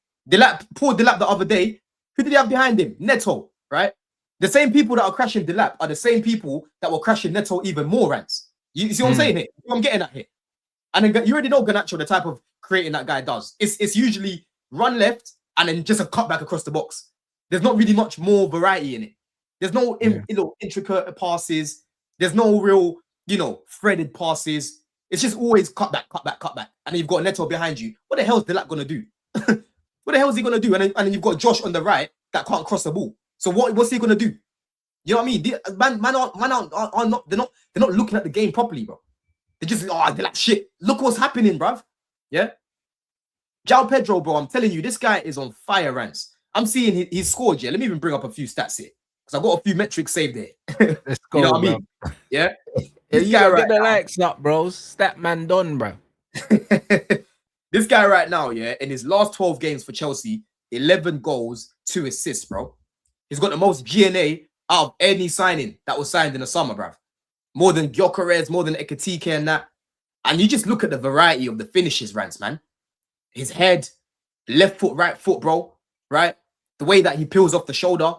Speaker 3: Poor Delap the other day. Who did he have behind him? Neto, right? The same people that are crashing Delap are the same people that were crashing Neto even more, Rants. You see what I'm saying here? I'm getting at here. And then you already know Garnacho, the type of creating that guy does. It's usually run left and then just a cut back across the box. There's not really much more variety in it. There's no intricate passes. There's no real, threaded passes. It's just always cut back. And then you've got Neto behind you. What the hell is Delap going to do? What the hell is he going to do? And then you've got Josh on the right that can't cross the ball. So what's he going to do? You know what I mean? Man are not, they're not looking at the game properly, bro. They're just, they're like, shit, look what's happening, bruv. Yeah? Joao Pedro, bro, I'm telling you, this guy is on fire, Rants. I'm seeing he's scored, yeah. Let me even bring up a few stats here. Because I've got a few metrics saved there.
Speaker 2: Let's go,
Speaker 3: you know what
Speaker 2: bro.
Speaker 3: I mean? Yeah?
Speaker 2: You gotta get the likes up, bro. Stat man done, bro.
Speaker 3: This guy right now, yeah, in his last 12 games for Chelsea, 11 goals, 2 assists, bro. He's got the most GNA out of any signing that was signed in the summer, bruv. More than Gyökeres, more than Ekatike and that. And you just look at the variety of the finishes, Rants, man. His head, left foot, right foot, bro. Right? The way that he peels off the shoulder.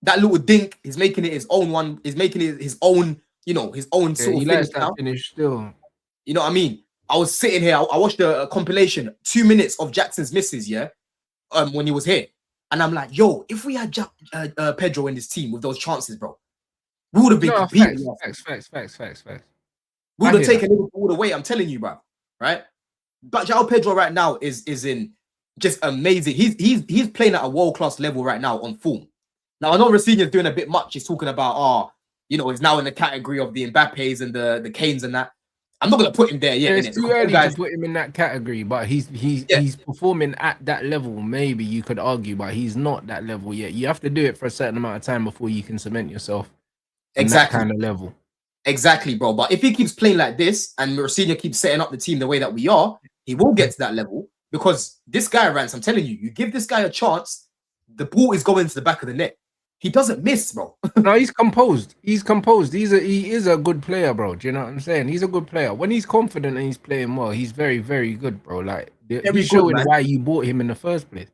Speaker 3: That little dink, he's making it his own one. He's making it his own, his own sort of finish now.
Speaker 2: Finish still.
Speaker 3: You know what I mean? I was sitting here, I watched a compilation, 2 minutes of Jackson's misses, yeah? When he was here. And I'm like, yo, if we had Pedro in this team with those chances, bro, we would have been beaten.
Speaker 2: Facts.
Speaker 3: We would have taken it all the way. I'm telling you, bro. Right? But Joao Pedro right now is in just amazing. He's playing at a world-class level right now on form. Now, I know Rafinha's doing a bit much. He's talking about, he's now in the category of the Mbappes and the Kanes and that. I'm not going to put him there yet.
Speaker 2: It's too early to put him in that category, but he's performing at that level. Maybe you could argue, but he's not that level yet. You have to do it for a certain amount of time before you can cement yourself in that kind of level.
Speaker 3: Exactly, bro. But if he keeps playing like this and Rafinha keeps setting up the team the way that we are, he will get to that level because this guy, Rants, I'm telling you, you give this guy a chance, the ball is going to the back of the net. He doesn't miss, bro.
Speaker 2: No, he's composed. He is a good player, bro. Do you know what I'm saying? He's a good player. When he's confident and he's playing well, he's very, very good, bro. Like, he's showing why you bought him in the first place.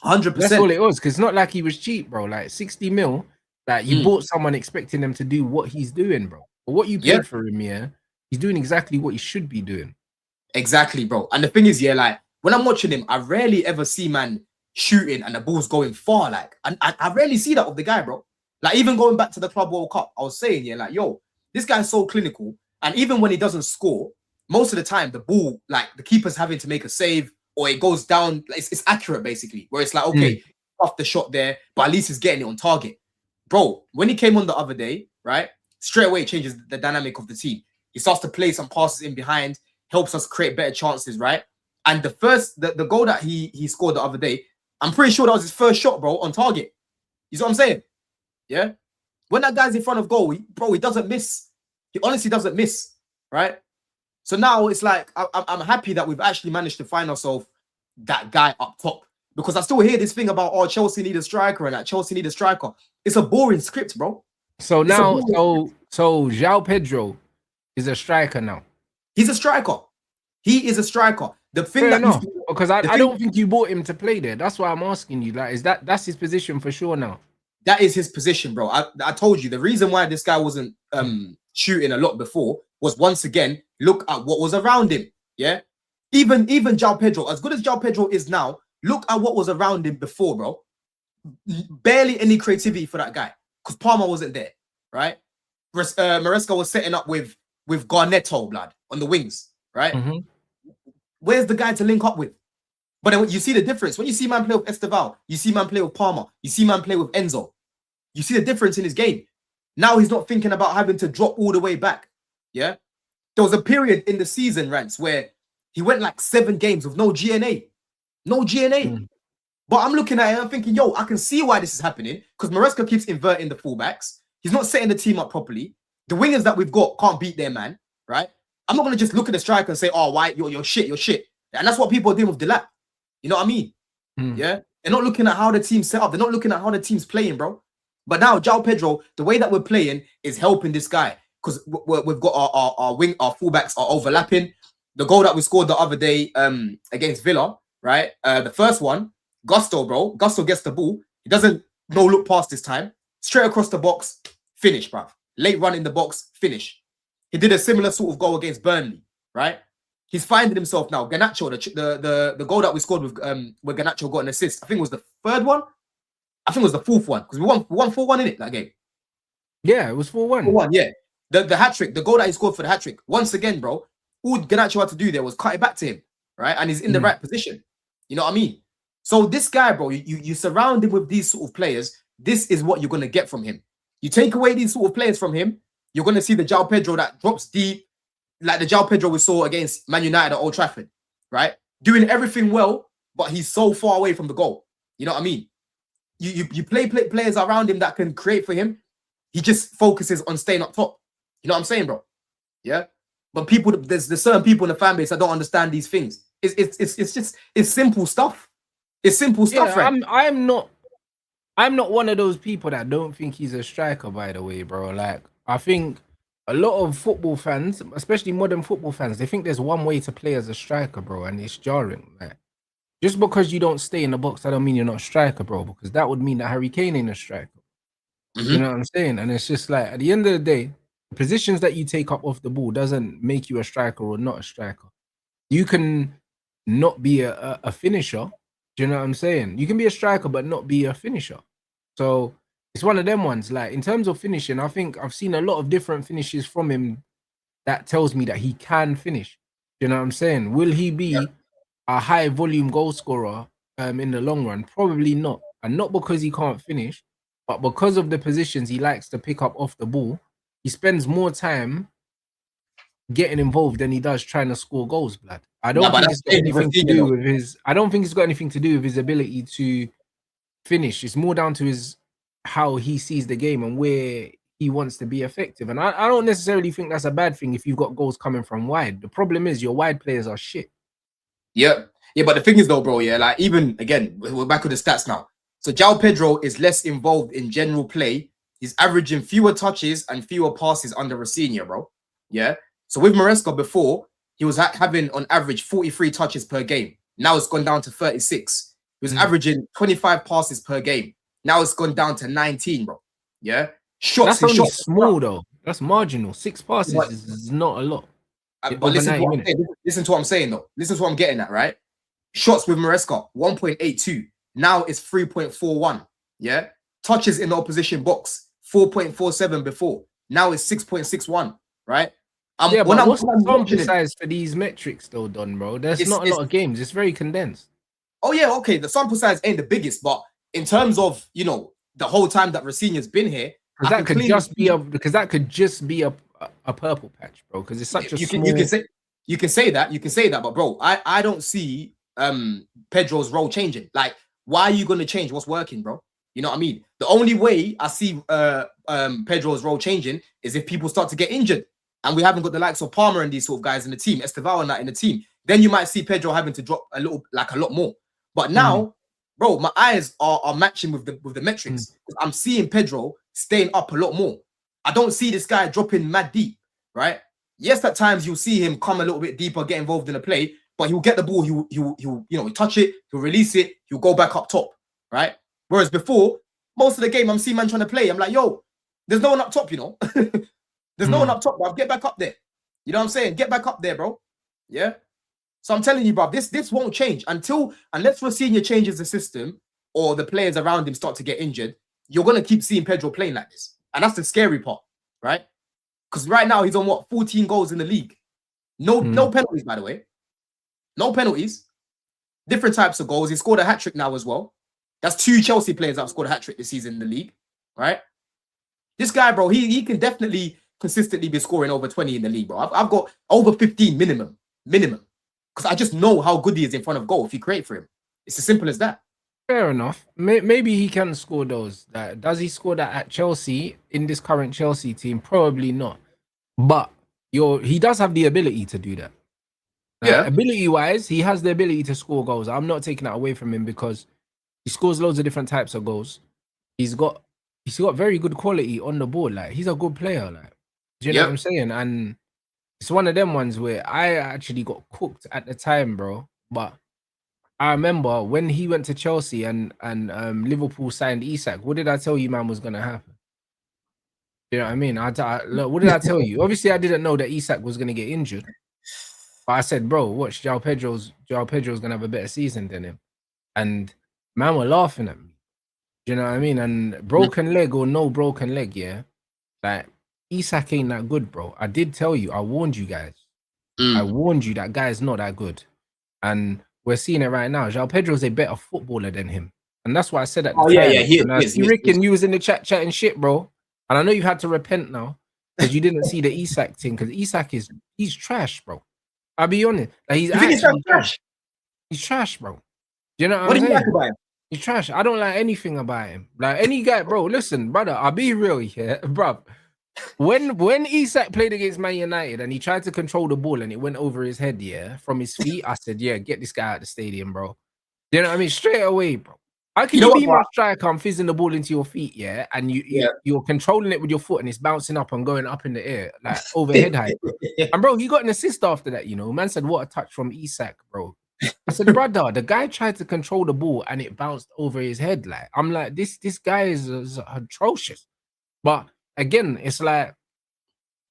Speaker 3: 100%.
Speaker 2: That's all it was. Because it's not like he was cheap, bro. Like 60 mil, like you bought someone expecting them to do what he's doing, bro. But what you paid for him, yeah, he's doing exactly what he should be doing.
Speaker 3: Exactly, bro. And the thing is, yeah, like when I'm watching him, I rarely ever see man shooting and the ball's going far. Like, and I rarely see that of the guy, bro. Like, even going back to the Club World Cup, I was saying, yeah, like, yo, this guy's so clinical. And even when he doesn't score, most of the time, the ball, like, the keeper's having to make a save or it goes down. It's accurate, basically, where it's like, okay, off the shot there, but at least he's getting it on target. Bro, when he came on the other day, right, straight away changes the dynamic of the team. He starts to play some passes in behind, helps us create better chances, right? And the goal that he scored the other day, I'm pretty sure that was his first shot, bro, on target. You see what I'm saying? Yeah? When that guy's in front of goal, bro, he doesn't miss. He honestly doesn't miss, right? So now it's like, I'm happy that we've actually managed to find ourselves that guy up top. Because I still hear this thing about, oh, Chelsea need a striker and that Chelsea need a striker. It's a boring script, bro.
Speaker 2: So now, so Joao Pedro is a striker now.
Speaker 3: He's a striker. He is a striker. The thing
Speaker 2: Fair
Speaker 3: that
Speaker 2: enough, because I don't think you bought him to play there. That's why I'm asking you. Like, that's his position for sure now?
Speaker 3: That is his position, bro. I told you the reason why this guy wasn't shooting a lot before was, once again, look at what was around him. Yeah, even Joao Pedro, as good as Joao Pedro is now, look at what was around him before, bro. Barely any creativity for that guy because Palmer wasn't there, right? Maresca was setting up with GARNACHO, blood, on the wings, right? Where's the guy to link up with? But then you see the difference. When you see man play with Esteval, you see man play with Palmer, you see man play with Enzo. You see the difference in his game. Now he's not thinking about having to drop all the way back. Yeah? There was a period in the season, Rants, where he went like 7 games with no GNA. No GNA. But I'm looking at it and I'm thinking, yo, I can see why this is happening because Maresca keeps inverting the fullbacks. He's not setting the team up properly. The wingers that we've got can't beat their man, right? I'm not going to just look at the striker and say, oh, why, you're shit. And that's what people are doing with Delap. You know what I mean? Yeah? They're not looking at how the team's set up. They're not looking at how the team's playing, bro. But now, Joao Pedro, the way that we're playing is helping this guy because we've got our fullbacks are overlapping. The goal that we scored the other day against Villa, right? The first one, Gusto, bro. Gusto gets the ball. He doesn't no look past this time. Straight across the box, finish, bro. Late run in the box, finish. He did a similar sort of goal against Burnley, right? He's finding himself now. Garnacho, the goal that we scored with where Garnacho got an assist, I think it was the 3rd one. I think it was the 4th one because we won 4-1 in it that game.
Speaker 2: Yeah, it was 4-1.
Speaker 3: 4-1, yeah. The hat trick, the goal that he scored for the hat trick. Once again, bro, all Garnacho had to do there was cut it back to him, right? And he's in the right position. You know what I mean? So this guy, bro, you surround him with these sort of players. This is what you're gonna get from him. You take away these sort of players from him, you're gonna see the Joao Pedro that drops deep, like the Joao Pedro we saw against Man United at Old Trafford, right? Doing everything well, but he's so far away from the goal. You know what I mean? You play players around him that can create for him. He just focuses on staying up top. You know what I'm saying, bro? Yeah. But people, there's certain people in the fan base that don't understand these things. It's simple stuff. It's simple stuff,
Speaker 2: yeah,
Speaker 3: right?
Speaker 2: I'm not one of those people that don't think he's a striker, by the way, bro. Like, I think a lot of football fans, especially modern football fans, they think there's one way to play as a striker, bro, and it's jarring. Like, just because you don't stay in the box, that don't mean you're not a striker, bro, because that would mean that Harry Kane ain't a striker. You know what I'm saying? And it's just like, at the end of the day, the positions that you take up off the ball doesn't make you a striker or not a striker. You can not be a finisher. Do you know what I'm saying? You can be a striker, but not be a finisher. So it's one of them ones. Like, in terms of finishing, I think I've seen a lot of different finishes from him that tells me that he can finish. Do you know what I'm saying? Will he be a high volume goal scorer in the long run? Probably not. And not because he can't finish, but because of the positions he likes to pick up off the ball. He spends more time getting involved than he does trying to score goals, blood. I don't think it's got anything to do with his. I don't think it's got anything to do with his ability to finish. It's more down to how he sees the game and where he wants to be effective. And I don't necessarily think that's a bad thing if you've got goals coming from wide. The problem is your wide players are shit.
Speaker 3: Yeah, but the thing is though, bro, yeah, like, even again, we're back with the stats now. So Joao Pedro is less involved in general play. He's averaging fewer touches and fewer passes under Rosenior, bro. Yeah. So with Maresca before, he was having on average 43 touches per game. Now it's gone down to 36. He was averaging 25 passes per game. Now it's gone down to 19, bro. Yeah.
Speaker 2: That's only small though. That's marginal. 6 passes is not a lot.
Speaker 3: But listen to what I'm saying though. Listen to what I'm getting at, right? Shots with Maresca, 1.82. Now it's 3.41. Yeah. Touches in the opposition box, 4.47 before. Now it's 6.61. Right.
Speaker 2: Yeah,
Speaker 3: When
Speaker 2: but what's
Speaker 3: when
Speaker 2: the
Speaker 3: I'm
Speaker 2: sample
Speaker 3: watching it,
Speaker 2: size for these metrics though, Don, bro? There's not a
Speaker 3: it's
Speaker 2: lot of games. It's very condensed.
Speaker 3: oh yeah, okay. The sample size ain't the biggest, but in terms of the whole time that Rafinha's been here,
Speaker 2: Because that could just be a purple patch, bro. Because it's such a small.
Speaker 3: You can say that, but bro, I don't see Pedro's role changing. Like, why are you gonna change what's working, bro? You know what I mean? The only way I see Pedro's role changing is if people start to get injured, and we haven't got the likes of Palmer and these sort of guys in the team, Esteval and that in the team. Then you might see Pedro having to drop a lot more. But now, bro, my eyes are matching with the metrics. I'm seeing Pedro staying up a lot more. I don't see this guy dropping mad deep, right? Yes, at times you'll see him come a little bit deeper, get involved in the play, but he'll get the ball, he'll touch it, he'll release it, he'll go back up top, right? Whereas before, most of the game, I'm seeing man trying to play. I'm like, yo, there's no one up top, There's no one up top, bro. Get back up there. You know what I'm saying? Get back up there, bro. Yeah. So I'm telling you, bro, this won't change unless Rosinha changes the system or the players around him start to get injured. You're gonna keep seeing Pedro playing like this, and that's the scary part, right? Because right now he's on 14 goals in the league. No penalties, by the way. No penalties. Different types of goals. He scored a hat-trick now as well. That's 2 Chelsea players that have scored a hat-trick this season in the league, right? This guy, bro, he can definitely consistently be scoring over 20 in the league, bro. I've got over 15 minimum. Because I just know how good he is in front of goal if you create for him. It's as simple as that.
Speaker 2: Fair enough. Maybe he can score those. Does he score that at Chelsea in this current Chelsea team? Probably not. But he does have the ability to do that.
Speaker 3: Yeah.
Speaker 2: Ability-wise, he has the ability to score goals. I'm not taking that away from him because he scores loads of different types of goals. He's got very good quality on the board. Like, he's a good player. Like, do you know what I'm saying? And it's one of them ones where I actually got cooked at the time, bro. But I remember when he went to Chelsea and Liverpool signed Isak. What did I tell you, man, was gonna happen? You know what I mean? Look, what did I tell you? Obviously, I didn't know that Isak was gonna get injured. But I said, bro, watch, Joao Pedro's gonna have a better season than him. And man were laughing at me. Do you know what I mean? And broken leg or no broken leg, yeah. Like, Isak ain't that good, bro. I did tell you, I warned you guys. I warned you that guy's not that good. And we're seeing it right now. Joao Pedro's a better footballer than him. And that's what I said at the time.
Speaker 3: Yeah, he
Speaker 2: is. Rick and you was in the chat chatting shit, bro. And I know you had to repent now because you didn't see the Isak thing. Because Isak he's trash, bro. I'll be honest. Like, he's actually trash. He's trash, bro. Do you know what I'm saying?
Speaker 3: Do you like about him?
Speaker 2: He's trash. I don't like anything about him. Like, any guy, bro, listen, brother, I'll be real here, bro. When Isak played against Man United and he tried to control the ball and it went over his head, yeah, from his feet, I said, yeah, get this guy out of the stadium, bro. You know what I mean? Straight away, bro. How can you be my striker? I'm fizzing the ball into your feet, yeah, and you're controlling it with your foot and it's bouncing up and going up in the air, like overhead height. And bro, he got an assist after that, Man said, what a touch from Isak, bro. I said, brother, the guy tried to control the ball and it bounced over his head. Like, I'm like, this guy is atrocious. But again, it's like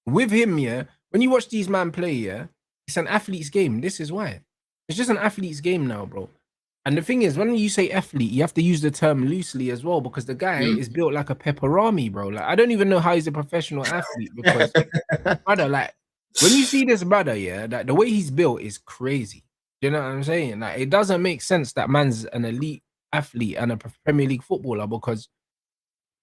Speaker 2: with him, yeah, when you watch these man play, yeah, it's an athlete's game. This is why. It's just an athlete's game now, bro. And the thing is, when you say athlete, you have to use the term loosely as well, because the guy is built like a pepperami, bro. Like, I don't even know how he's a professional athlete, because brother, like, when you see this brother, yeah, that the way he's built is crazy. You know what I'm saying? Like, it doesn't make sense that man's an elite athlete and a Premier League footballer, because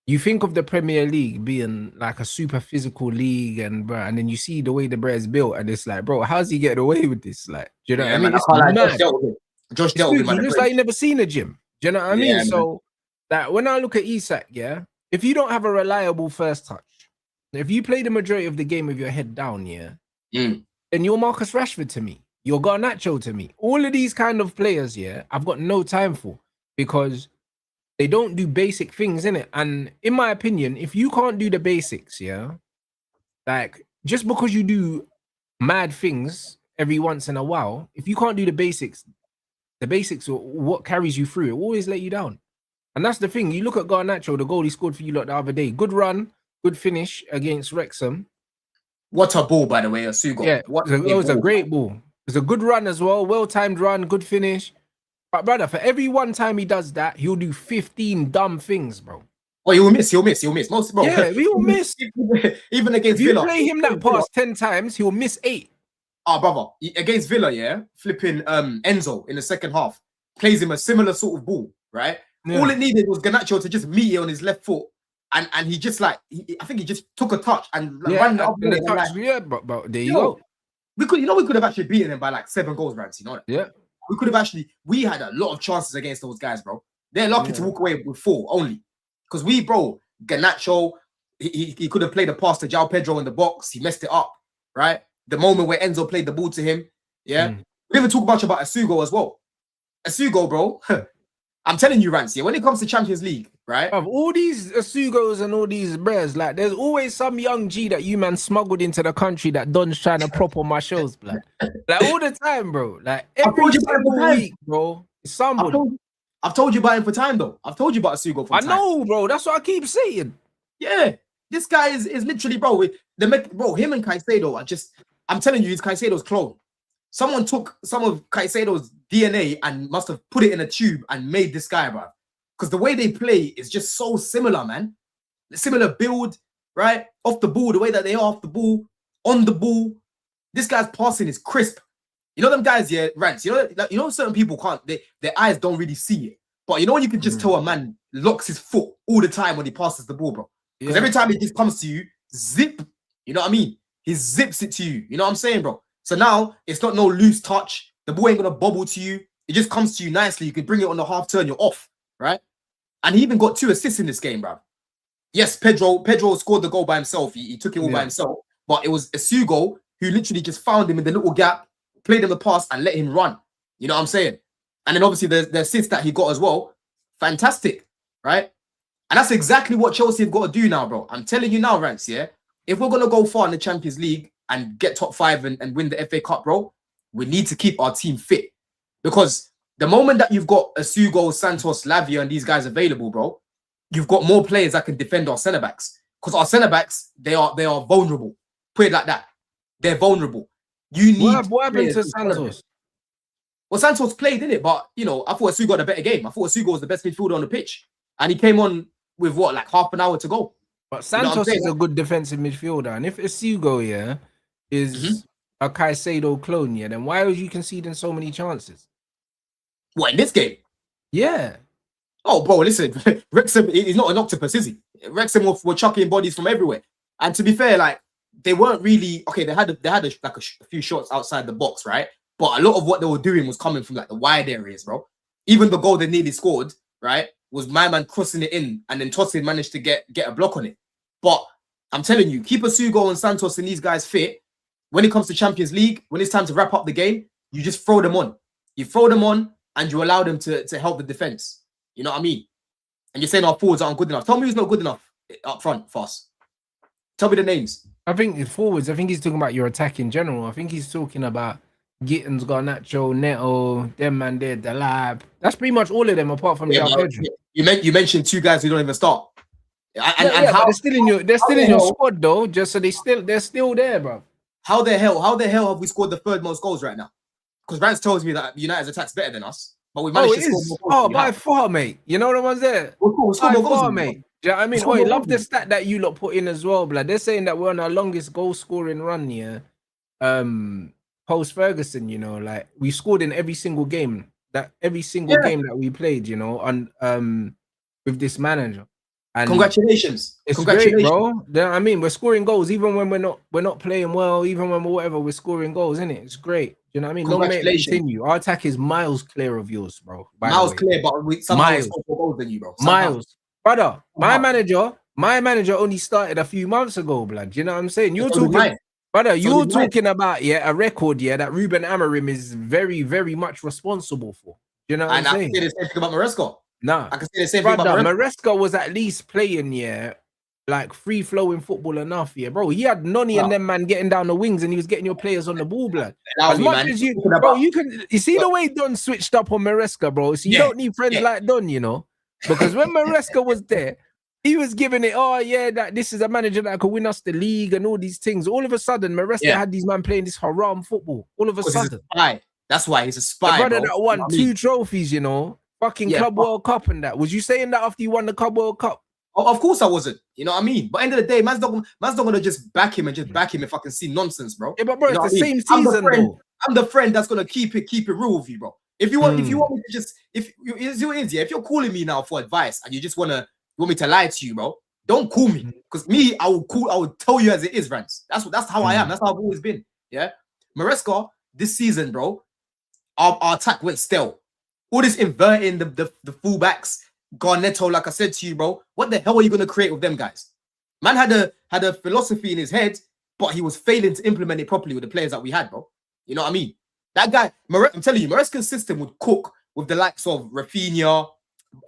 Speaker 2: you think of the Premier League being like a super physical league, and then you see the way the bread's built, and it's like, bro, how's he getting away with this? Like, do you know what I mean? It's mad.
Speaker 3: Josh dealt with him.
Speaker 2: He looks like he never seen a gym. Do you know what I mean?
Speaker 3: Man.
Speaker 2: So that when I look at Isak, yeah, if you don't have a reliable first touch, if you play the majority of the game with your head down, yeah, then you're Marcus Rashford to me. You're Garnacho to me. All of these kind of players, yeah, I've got no time for, because they don't do basic things, innit? And in my opinion, if you can't do the basics, yeah, like, just because you do mad things every once in a while, if you can't do the basics are what carries you through. It will always let you down. And that's the thing. You look at Garnacho, the goal he scored for you lot the other day. Good run, good finish against Wrexham.
Speaker 3: What a ball, by the way, Asugo.
Speaker 2: Yeah, it was a great ball. It was a good run as well. Well-timed run, good finish. But brother, for every one time he does that, he'll do 15 dumb things, bro.
Speaker 3: Oh, he'll miss. Most, bro.
Speaker 2: Yeah, he'll miss.
Speaker 3: Even against
Speaker 2: If you
Speaker 3: Villa.
Speaker 2: play him that pass 10 times, he'll miss 8.
Speaker 3: Oh, brother, against Villa, yeah, flipping Enzo in the second half plays him a similar sort of ball, right?
Speaker 2: Yeah.
Speaker 3: All it needed was Garnacho to just meet it on his left foot, and he just like I think he just took a touch and ran up
Speaker 2: and the
Speaker 3: and
Speaker 2: touch,
Speaker 3: like,
Speaker 2: yeah, but there you go.
Speaker 3: we could have actually beaten him by like 7 goals, Rants. You know that?
Speaker 2: Yeah,
Speaker 3: we could have actually. We had a lot of chances against those guys, bro. They're lucky to walk away with 4 only, because Garnacho, he could have played a pass to Joao Pedro in the box. He messed it up, right? The moment where Enzo played the ball to him, yeah. We didn't even talk much about Asugo as well. Asugo, bro. I'm telling you, Rants, yeah, when it comes to Champions League, right?
Speaker 2: Of all these Asugos and all these bears, like there's always some young G that you man smuggled into the country that Don's trying to prop on my shows, blood. Like all the time, bro. Like every single week, bro. It's somebody.
Speaker 3: I've told you about him for time, though. I've told you about Asugo for time.
Speaker 2: I know, bro. That's what I keep saying.
Speaker 3: Yeah, this guy is literally, bro. Him and Caicedo are just. I'm telling you, he's Caicedo's clone. Someone took some of Caicedo's DNA and must have put it in a tube and made this guy, bro. Because the way they play is just so similar, man. The similar build, right? Off the ball, the way that they are off the ball, on the ball. This guy's passing is crisp. You know them guys, yeah, Rants. You know, certain people can't. Their eyes don't really see it. But you know when you can just tell a man locks his foot all the time when he passes the ball, bro. Because every time it just comes to you, zip. You know what I mean? He zips it to you. You know what I'm saying, bro? So now it's not no loose touch. The ball ain't gonna bobble to you. It just comes to you nicely. You can bring it on the half turn. You're off, right? And he even got 2 assists in this game, bro. Yes, Pedro scored the goal by himself. He took it all by himself. But it was Asugo who literally just found him in the little gap, played him the pass, and let him run. You know what I'm saying? And then obviously the assist that he got as well, fantastic, right? And that's exactly what Chelsea have got to do now, bro. I'm telling you now, Rants, yeah? If we're going to go far in the Champions League and get top 5 and win the FA Cup, bro, we need to keep our team fit. Because the moment that you've got Asugo, Santos, Lavia, and these guys available, bro, you've got more players that can defend our centre-backs. Because our centre-backs, they are vulnerable. Put it like that. They're vulnerable. You need...
Speaker 2: What happened to Santos?
Speaker 3: Well, Santos played, didn't it? But, you know, I thought Asugo had a better game. I thought Asugo was the best midfielder on the pitch. And he came on with, what, like half an hour to go.
Speaker 2: But Santos is a good defensive midfielder, and if Asugo, is a Caicedo clone, then why was you conceding so many chances?
Speaker 3: What, in this game?
Speaker 2: Yeah.
Speaker 3: Oh, bro, listen, Wrexham is not an octopus, is he? Wrexham were chucking bodies from everywhere. And to be fair, like, they weren't really okay. They had a few shots outside the box, right? But a lot of what they were doing was coming from like the wide areas, bro. Even the goal they nearly scored, right, was my man crossing it in, and then Tosin managed to get a block on it. But I'm telling you, keep Asugo and Santos and these guys fit. When it comes to Champions League, when it's time to wrap up the game, you just throw them on. You throw them on and you allow them to help the defense. You know what I mean? And you're saying our forwards aren't good enough. Tell me who's not good enough up front for us. Tell me the names.
Speaker 2: I think forwards, I think he's talking about your attack in general. I think he's talking about Gittins, Garnacho, Neto, them man there, Delap. That's pretty much all of them apart from Joao Pedro.
Speaker 3: You mentioned 2 guys who don't even start. And
Speaker 2: how they're still in your squad though, just so they're still there, bro.
Speaker 3: How the hell have we scored the 3rd most goals right now? Because Rants tells me that United's attack's better than us, but we managed to score more goals.
Speaker 2: Oh, by far, mate. You know the ones there?
Speaker 3: We'll score more goals,
Speaker 2: mate. Do you know what I mean? Oh, I love the stat that you lot put in as well, blood. They're saying that we're on our longest goal scoring run here. Post Ferguson, you know, like we scored in every single game. Every single game that we played, you know, on with this manager. And
Speaker 3: congratulations.
Speaker 2: It's great, bro. You know what I mean? We're scoring goals even when we're not playing well, even when we're scoring goals, isn't it? It's great. You know what I mean? Long may it continue. Our attack is miles clear of yours, bro.
Speaker 3: Miles clear, but we somehow score more goals than you, bro.
Speaker 2: Miles. Brother, my manager only started a few months ago, blood. You know what I'm saying? You're talking, brother, you're talking about a record, that Ruben Amorim is very, very much responsible for. You know what I'm saying?
Speaker 3: I can say the same thing about Maresca.
Speaker 2: Nah,
Speaker 3: I can say the same thing about
Speaker 2: Maresca was at least playing, like free flowing football enough, bro. He had Noni and them man getting down the wings, and he was getting your players on the ball, blood. As much as you, bro, you see the way Don switched up on Maresca, bro. So you don't need friends like Don, you know, because when Maresca was there, he was giving it, that this is a manager that could win us the league and all these things. All of a sudden, Maresca had these man playing this haram football. All of a sudden,
Speaker 3: That's why he's a
Speaker 2: The
Speaker 3: spy,
Speaker 2: brother
Speaker 3: bro.
Speaker 2: that
Speaker 3: You know
Speaker 2: won
Speaker 3: what I
Speaker 2: 2
Speaker 3: mean?
Speaker 2: trophies, you know, fucking
Speaker 3: Yeah,
Speaker 2: Club
Speaker 3: but-
Speaker 2: World Cup and that. Was you saying that after you won the Club World Cup?
Speaker 3: Oh, of course I wasn't. You know what I mean? But end of the day, man's not gonna just back him if I can see nonsense, bro.
Speaker 2: Yeah, but bro,
Speaker 3: You know
Speaker 2: it's the
Speaker 3: what I mean?
Speaker 2: same season though.
Speaker 3: I'm the friend that's gonna keep it real with you, bro. If you want me to just if you're calling me now for advice and you want me to lie to you, bro, don't call me. Because me, I will tell you as it is, Rants. That's how I am. That's how I've always been. Yeah. Maresca, this season, bro, our attack went stale. All this inverting the fullbacks, Garnetto, like I said to you, bro. What the hell are you gonna create with them guys? Man had a philosophy in his head, but he was failing to implement it properly with the players that we had, bro. You know what I mean? That guy, I'm telling you, Maresca's system would cook with the likes of Rafinha,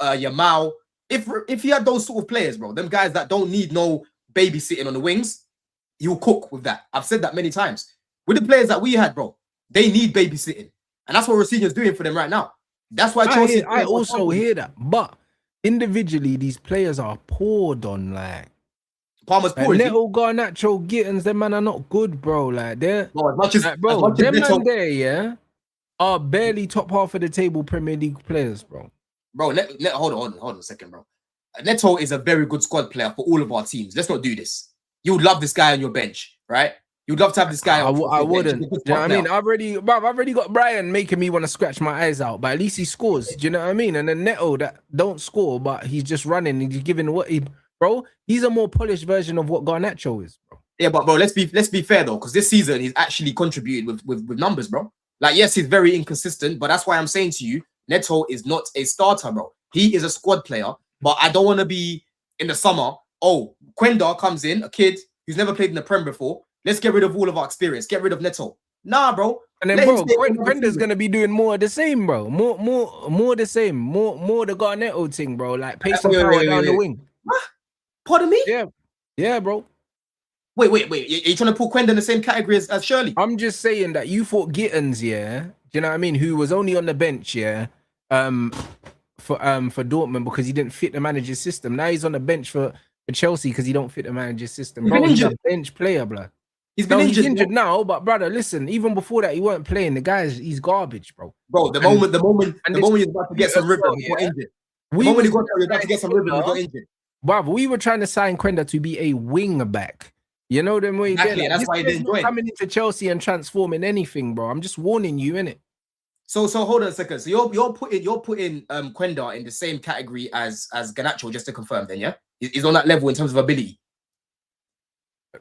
Speaker 3: Yamal. If he had those sort of players, bro, them guys that don't need no babysitting on the wings, he'll cook with that. I've said that many times. With the players that we had, bro, they need babysitting. And that's what Rafinha's doing for them right now. That's why Chelsea.
Speaker 2: I also hear that. But individually, these players are poor, Don. Like,
Speaker 3: Palmer's poor.
Speaker 2: Neto, Garnacho, Gittins, them man are not good, bro. Like, they're
Speaker 3: bro, as much as,
Speaker 2: like, bro,
Speaker 3: as much as
Speaker 2: them
Speaker 3: Neto,
Speaker 2: man there, yeah, are barely top half of the table Premier League players, bro.
Speaker 3: Bro, hold on a second, bro. Neto is a very good squad player for all of our teams. Let's not do this. You would love this guy on your bench, right? You'd love to have this guy.
Speaker 2: I wouldn't. Do you know what I mean? I've already got Brian making me want to scratch my eyes out, but at least he scores. Do you know what I mean? And then Neto that don't score, but he's just running and he's giving what he, bro. He's a more polished version of what Garnacho is, bro.
Speaker 3: Yeah, but bro, let's be fair though, because this season he's actually contributed with numbers, bro. Like, yes, he's very inconsistent, but that's why I'm saying to you, Neto is not a starter, bro. He is a squad player, but I don't want to be in the summer. Oh, Quenda comes in, a kid who's never played in the Prem before. Let's get rid of all of our experience. Get rid of Neto. Nah, bro.
Speaker 2: And then, bro, Quenda's gonna be doing more of the same, bro. More the same. More the Garnetto thing, bro. Like pace and power down the wing.
Speaker 3: What? Pardon me?
Speaker 2: Yeah, bro.
Speaker 3: Wait. Are you trying to put Quenda in the same category as Shirley?
Speaker 2: I'm just saying that you thought Gittins, yeah. Do you know what I mean? Who was only on the bench, yeah. For Dortmund because he didn't fit the manager's system. Now he's on the bench for Chelsea because he don't fit the manager's system. Bro, he's a bench player, blood. He's injured now, but brother, listen, even before that, he weren't playing. The he's garbage, bro.
Speaker 3: Bro, the moment he's about to get some rhythm, he got injured. The moment he got about to get some rhythm, he got injured.
Speaker 2: Bro, we were trying to sign Quenda to be a wing back. You know them way.
Speaker 3: Exactly, that's why he didn't join.
Speaker 2: Coming into Chelsea and transforming anything, bro. I'm just warning you, innit?
Speaker 3: So hold on a second. So you're putting Quenda in the same category as Garnacho, just to confirm, then, yeah? He's on that level in terms of ability.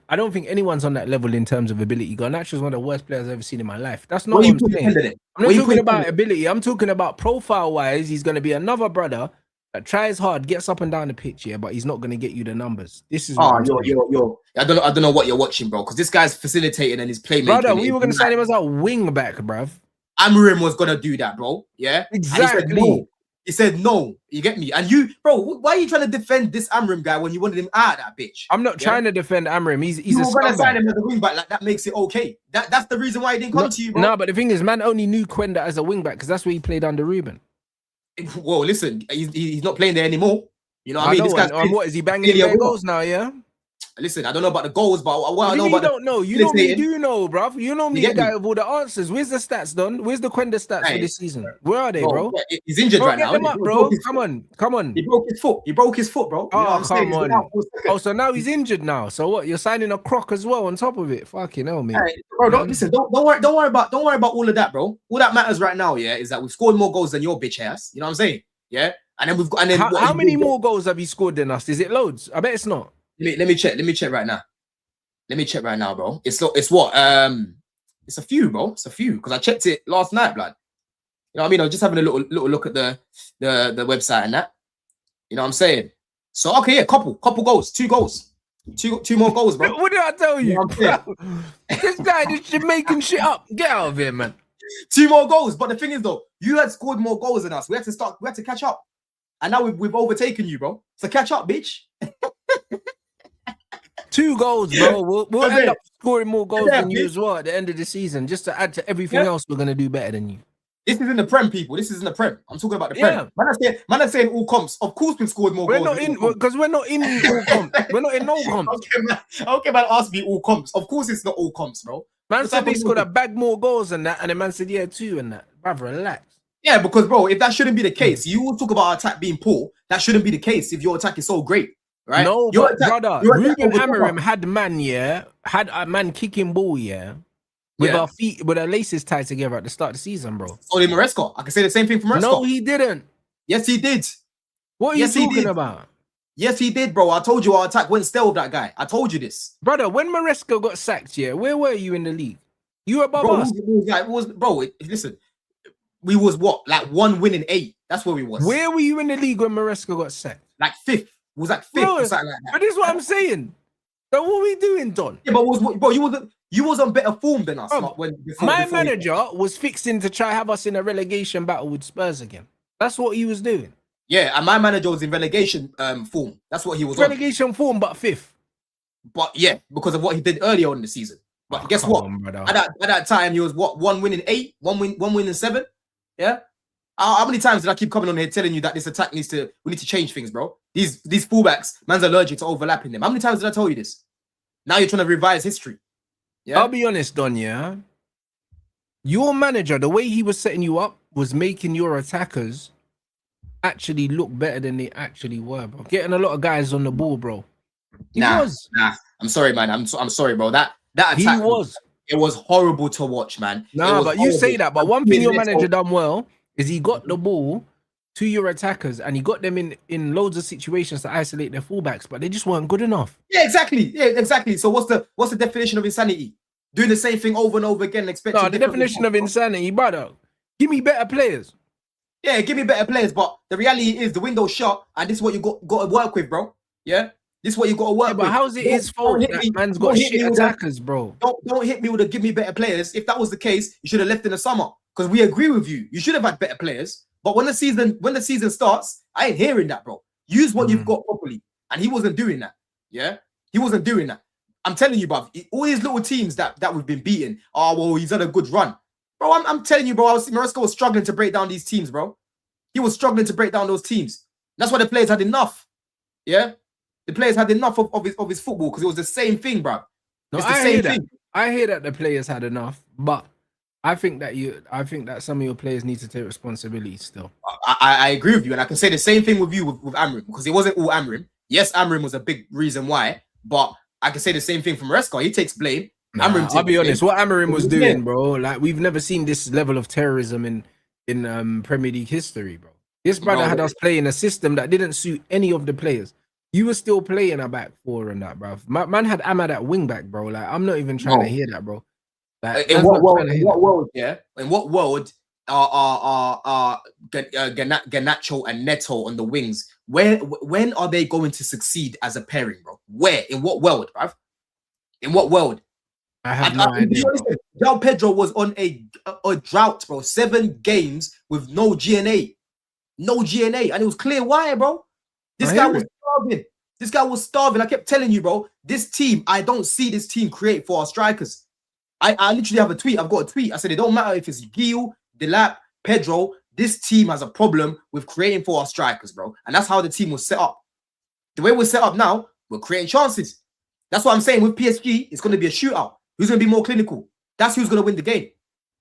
Speaker 2: I don't think anyone's on that level in terms of ability. Garnacho's one of the worst players I've ever seen in my life. That's not what I'm saying. I'm not talking about ability. I'm talking about profile-wise. He's going to be another brother that tries hard, gets up and down the pitch, yeah, but he's not going to get you the numbers. This is
Speaker 3: I don't know what you're watching, bro, because this guy's facilitating and his playmaking.
Speaker 2: Brother, we were going to sign him as a wing back, bruv.
Speaker 3: Amrim was going to do that, bro. Yeah?
Speaker 2: Exactly.
Speaker 3: He said no. You get me? And you, bro, why are you trying to defend this Amrim guy when you wanted him out of that bitch?
Speaker 2: I'm not trying to defend Amrim. He's
Speaker 3: you were going to sign him as a wing back. Like, that makes it okay. That's the reason why he didn't come to you, bro.
Speaker 2: No, but the thing is, man only knew Quenda as a wing back because that's where he played under Ruben.
Speaker 3: Well, listen, he's not playing there anymore. You know what I mean?
Speaker 2: This guy's what is he banging in goals now? Yeah.
Speaker 3: Listen, I don't know about the goals, but what I know about
Speaker 2: don't know. You know me, do know, bro. You know me, the guy with all the answers. Where's the stats, Don? Where's the Quenda stats for this season? Where are they, bro?
Speaker 3: He's injured right now.
Speaker 2: Get them up, bro. Come on.
Speaker 3: He broke his foot, bro.
Speaker 2: Oh, come on. Oh, so now he's injured now. So what? You're signing a croc as well on top of it. Fucking hell, man.
Speaker 3: Hey, bro, don't worry about all of that, bro. All that matters right now, yeah, is that we've scored more goals than your bitch ass. You know what I'm saying? Yeah. And then we've got. And then
Speaker 2: how many more goals have you scored than us? Is it loads? I bet it's not.
Speaker 3: Let me check right now. Bro. It's what? It's a few, bro. It's a few because I checked it last night, blood. You know what I mean? I was just having a little look at the website and that. You know what I'm saying? So okay, yeah, couple goals, 2 goals, two more goals, bro.
Speaker 2: What did I tell you? This guy just making shit up. Get out of here, man.
Speaker 3: 2 more goals, but the thing is though, you had scored more goals than us. We had to catch up, and now we've overtaken you, bro. So catch up, bitch.
Speaker 2: 2 goals, bro. We'll end up scoring more goals than you as well at the end of the season, just to add to everything else we're gonna do better than you.
Speaker 3: This is in the Prem, people. This is in the Prem. I'm talking about the Prem. Man, I'm saying all comps. Of course, we've scored more goals.
Speaker 2: Because we're not in all comps. We're not in no comps.
Speaker 3: Okay, man. Ask me all comps. Of course, it's not all comps, bro.
Speaker 2: Man
Speaker 3: What
Speaker 2: said
Speaker 3: type
Speaker 2: they
Speaker 3: of
Speaker 2: scored a
Speaker 3: logic?
Speaker 2: bag more goals than that, and the man said, yeah, 2 and that. Brother, relax.
Speaker 3: Yeah, because bro, if that shouldn't be the case, you will talk about our attack being poor. That shouldn't be the case if your attack is so great, right?
Speaker 2: No,
Speaker 3: Your
Speaker 2: but
Speaker 3: attack,
Speaker 2: brother,
Speaker 3: your attack
Speaker 2: Ruben
Speaker 3: over top.
Speaker 2: Amorim had man, yeah, had a man kicking ball, yeah, with
Speaker 3: Yeah.
Speaker 2: our feet, with our laces tied together at the start of the season, bro.
Speaker 3: So did Maresca. I can say the same thing for Maresca.
Speaker 2: No, he didn't.
Speaker 3: Yes, he did.
Speaker 2: What are
Speaker 3: Yes,
Speaker 2: you
Speaker 3: he
Speaker 2: talking
Speaker 3: did.
Speaker 2: about?
Speaker 3: Yes, he did, bro. I told you our attack went stale with that guy. I told you this.
Speaker 2: Brother, when Maresca got sacked, yeah, where were you in the league? You were above
Speaker 3: Bro,
Speaker 2: us.
Speaker 3: listen, we was what? Like 1 win in 8. That's where we was.
Speaker 2: Where were you in the league when Maresca got sacked?
Speaker 3: Like 5th. It was like 5th
Speaker 2: Bro,
Speaker 3: or something like that.
Speaker 2: but this is what I'm saying. So what are we doing, Don?
Speaker 3: Yeah, but you was on better form than us.
Speaker 2: Bro, my manager was fixing to try have us in a relegation battle with Spurs again. That's what he was doing.
Speaker 3: Yeah, and my manager was in relegation form. That's what he was on.
Speaker 2: Relegation form, but 5th.
Speaker 3: But yeah, because of what he did earlier on in the season. But guess what? At that time, he was what, 1 win in 8, 1 win in 7. Yeah. How many times did I keep coming on here telling you that this attack we need to change things, bro? These fullbacks, man's allergic to overlapping them. How many times did I tell you this? Now you're trying to revise history. Yeah.
Speaker 2: I'll be honest, Don, yeah. Your manager, the way he was setting you up, was making your attackers actually look better than they actually were, bro. Getting a lot of guys on the ball, bro.
Speaker 3: Nah. I'm sorry, man. I'm sorry, bro. That attack it was horrible to watch, man.
Speaker 2: Nah, but you say that. But one thing your manager done well is he got the ball to your attackers and he got them in loads of situations to isolate their fullbacks, but they just weren't good enough.
Speaker 3: Yeah, exactly. Yeah, exactly. So what's the definition of insanity? Doing the same thing over and over again, expecting.
Speaker 2: No, the definition of insanity, brother. Give me better players.
Speaker 3: Yeah, give me better players, but the reality is the window's shut, and this is what you got to work with, bro. Yeah, this is what you got to work with.
Speaker 2: But how's it his fault that man's got shit attackers, bro?
Speaker 3: Don't hit me with a give me better players. If that was the case, you should have left in the summer because we agree with you. You should have had better players. But when the season starts, I ain't hearing that, bro. Use what you've got properly, and he wasn't doing that. Yeah, he wasn't doing that. I'm telling you, bro. All these little teams that we've been beating. Oh well, he's had a good run. Bro, I'm telling you, bro, Maresca was struggling to break down these teams, bro. He was struggling to break down those teams. That's why the players had enough. Yeah? The players had enough of his football because it was the same thing, bro.
Speaker 2: No,
Speaker 3: it's the same thing.
Speaker 2: I hear that the players had enough, but I think that some of your players need to take responsibility still.
Speaker 3: I agree with you, and I can say the same thing with you with Amorim, because it wasn't all Amorim. Yes, Amorim was a big reason why, but I can say the same thing from Maresca. He takes blame.
Speaker 2: Nah, I'll be honest. What Amorim was doing, bro, like we've never seen this level of terrorism in Premier League history, bro. This brother had us playing a system that didn't suit any of the players. You were still playing a back four and that, bro. Man had Ahmad at wing back, bro. Like I'm not even trying to hear that, bro. Like,
Speaker 3: in what world? Yeah. In what world are Garnacho and Neto on the wings? When are they going to succeed as a pairing, bro? Where? In what world, bro? In what world?
Speaker 2: I have no idea.
Speaker 3: Joao Pedro was on a drought, bro. 7 games with no GNA. No GNA. And it was clear why, bro. This guy was starving. This guy was starving. I kept telling you, bro, this team, I don't see this team create for our strikers. I literally have a tweet. I've got a tweet. I said, it don't matter if it's Gil, Delap, Pedro. This team has a problem with creating for our strikers, bro. And that's how the team was set up. The way we're set up now, we're creating chances. That's what I'm saying. With PSG, it's going to be a shootout. Who's going to be more clinical? That's who's going to win the game.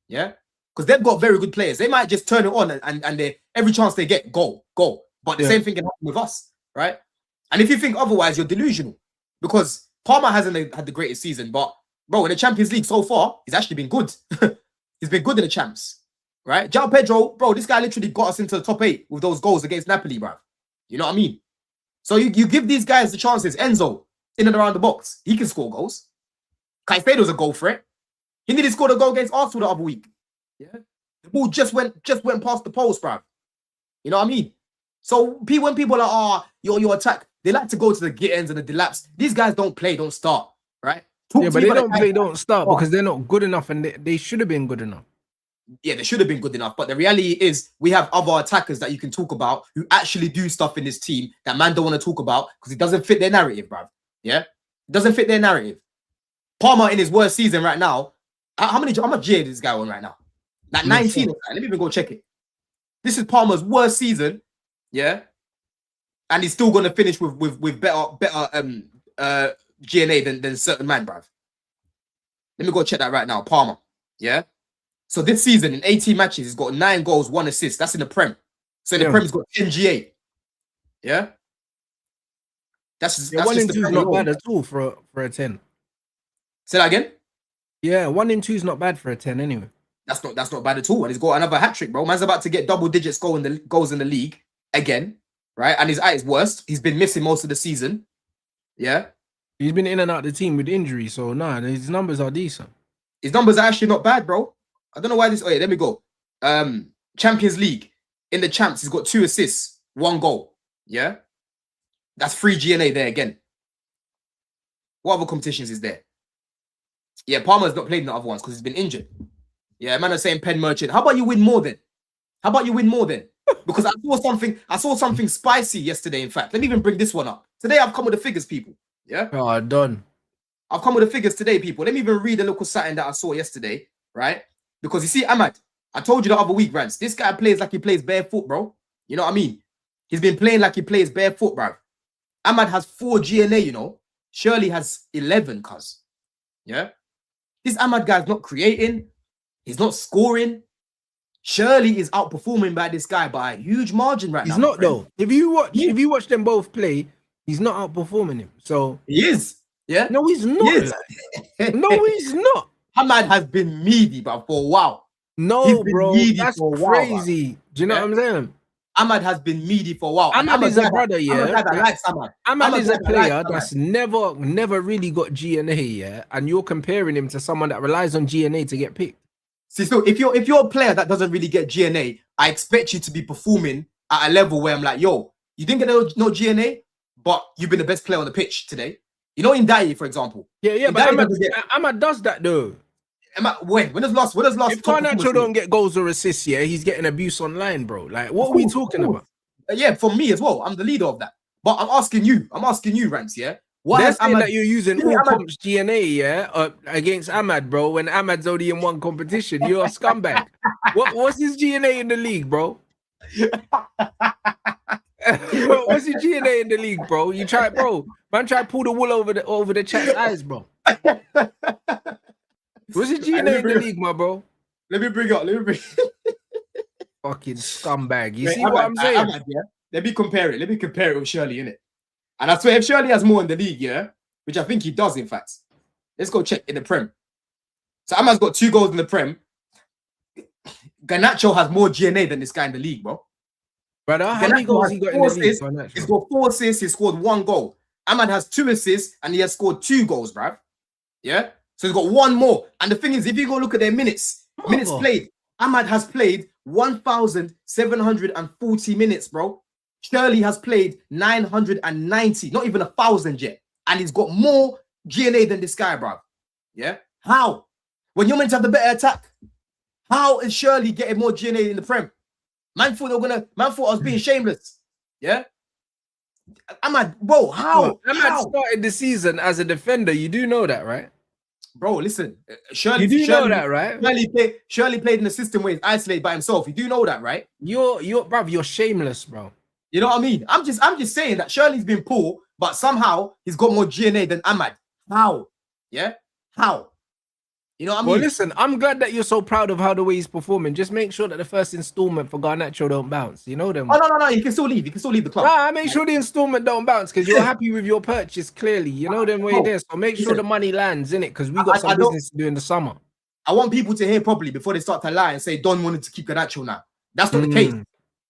Speaker 3: Yeah? Because they've got very good players. They might just turn it on and they every chance they get, goal. But the same thing can happen with us, right? And if you think otherwise, you're delusional. Because Palmer hasn't had the greatest season, but bro, in the Champions League so far, he's actually been good. He's been good in the champs, right? Joao Pedro, bro, this guy literally got us into the top 8 with those goals against Napoli, bro. You know what I mean? So you give these guys the chances. Enzo, in and around the box, he can score goals. Caicedo's a goal threat. He nearly scored a goal against Arsenal the other week. Yeah, the ball just went past the post, bro. You know what I mean? So when people are, your attack, they like to go to the Gittins and the Delaps. These guys don't play, don't start, right?
Speaker 2: But they don't play, don't start because they're not good enough, and they should have been good enough.
Speaker 3: Yeah, they should have been good enough. But the reality is, we have other attackers that you can talk about who actually do stuff in this team that man don't want to talk about because it doesn't fit their narrative, bro. Yeah, it doesn't fit their narrative. Palmer in his worst season right now. How much GA is this guy on right now? Like 19. Let me even go check it. This is Palmer's worst season. Yeah, and he's still going to finish with better GNA than certain man, bruv. Let me go check that right now. Palmer. Yeah. So this season in 18 matches, he's got 9 goals, 1 assist. That's in the Prem. So in the Prem, he's got 10 GA. Yeah. That's
Speaker 4: 1
Speaker 3: just
Speaker 4: in 2 is
Speaker 3: Prem
Speaker 4: not
Speaker 3: alone.
Speaker 4: bad at all for a 10.
Speaker 3: Say that again.
Speaker 4: Yeah, 1 in 2 is not bad for a 10 anyway.
Speaker 3: That's not bad at all. And he's got another hat trick, bro. Man's about to get double digits goals in the league again, right? And he's at his worst. He's been missing most of the season. Yeah.
Speaker 4: He's been in and out of the team with injury, so his numbers are decent.
Speaker 3: His numbers are actually not bad, bro. I don't know why this. Oh yeah, let me go. Champions League in the champs, he's got 2 assists, 1 goal. Yeah, that's 3 GNA there again. What other competitions is there? Yeah, Palmer's not played in the other ones because he's been injured. Yeah, man, are saying Pen Merchant. How about you win more then? Because I saw something spicy yesterday. In fact, let me even bring this one up. Today I've come with the figures, people. Yeah.
Speaker 4: Oh, done.
Speaker 3: I've come with the figures today, people. Let me even read a little something that I saw yesterday, right? Because you see, Ahmad, I told you the other week, Rants, this guy plays like he plays barefoot, bro. You know what I mean? He's been playing like he plays barefoot, bro. Ahmad has 4 GNA, you know. Shirley has 11, cuz. Yeah? This Ahmad guy's not creating. He's not scoring. Shirley is outperforming by this guy by a huge margin right now.
Speaker 4: He's not, though. If you watch them both play, he's not outperforming him. So
Speaker 3: he is. Yeah?
Speaker 4: No, he's not.
Speaker 3: He is.
Speaker 4: No, he's not.
Speaker 3: Ahmad has been meaty, but for a while.
Speaker 4: No, bro, that's crazy. Do you know what I'm saying?
Speaker 3: Ahmad has been meaty for a while.
Speaker 4: Ahmad is a brother, yeah.
Speaker 3: Ahmad
Speaker 4: is a player that's never really got GNA, yeah. And you're comparing him to someone that relies on GNA to get picked.
Speaker 3: See, so if you're a player that doesn't really get GNA, I expect you to be performing at a level where I'm like, yo, you didn't get no GNA, but you've been the best player on the pitch today. You know, in Dai, for example.
Speaker 4: Yeah, but Ahmad does that though.
Speaker 3: When does last? If
Speaker 4: Garnacho don't get goals or assists, yeah, he's getting abuse online, bro. Like, what are we talking about?
Speaker 3: Yeah, for me as well. I'm the leader of that. But I'm asking you, Rants, yeah?
Speaker 4: What They're saying that you're using all comps GNA, yeah, against Ahmad, bro, when Ahmad's only in one competition. You're a scumbag. What's his GNA in the league, bro? What's your GNA in the league, bro? You try, bro. Man, try to pull the wool over the chat's eyes, bro. What's your GNA in the league, my bro?
Speaker 3: Let me bring it.
Speaker 4: Fucking scumbag. You see what I'm saying?
Speaker 3: Yeah? Let me compare it with Shirley, innit? And I swear, if Shirley has more in the league, yeah, which I think he does, in fact, let's go check in the Prem. So Ahmad's got 2 goals in the Prem. Garnacho has more GNA than this guy in the league, bro.
Speaker 4: Brother, how many goals he got in the league?
Speaker 3: He's got 4 assists, he scored 1 goal. Ahmad has 2 assists and he has scored 2 goals, bruv. Yeah? So he's got 1 more. And the thing is, if you go look at their minutes played, Ahmad has played 1,740 minutes, bro. Shirley has played 990, not even 1,000 yet. And he's got more GNA than this guy, bruv. Yeah? How? When you're meant to have the better attack, how is Shirley getting more GNA in the Prem? Man thought I was being shameless. Yeah? Ahmad, bro, how?
Speaker 4: Ahmad started the season as a defender. You do know that, right?
Speaker 3: Bro, listen. Shirley,
Speaker 4: you do know that, right?
Speaker 3: Shirley played in a system where he's isolated by himself. You do know that, right?
Speaker 4: You're shameless, bro.
Speaker 3: You know what I mean? I'm just saying that Shirley's been poor, but somehow he's got more GNA than Ahmad. How? Yeah? How? You know what I mean?
Speaker 4: Well, listen, I'm glad that you're so proud of how the way he's performing. Just make sure that the first installment for Garnacho don't bounce. You know them.
Speaker 3: Oh, no. You can still leave. You can still leave the club.
Speaker 4: Nah, make sure the installment don't bounce because you're happy with your purchase, clearly. You know them way there. So make sure the money lands in it because we got some business to do in the summer.
Speaker 3: I want people to hear properly before they start to lie and say Don wanted to keep Garnacho now. That's not the case.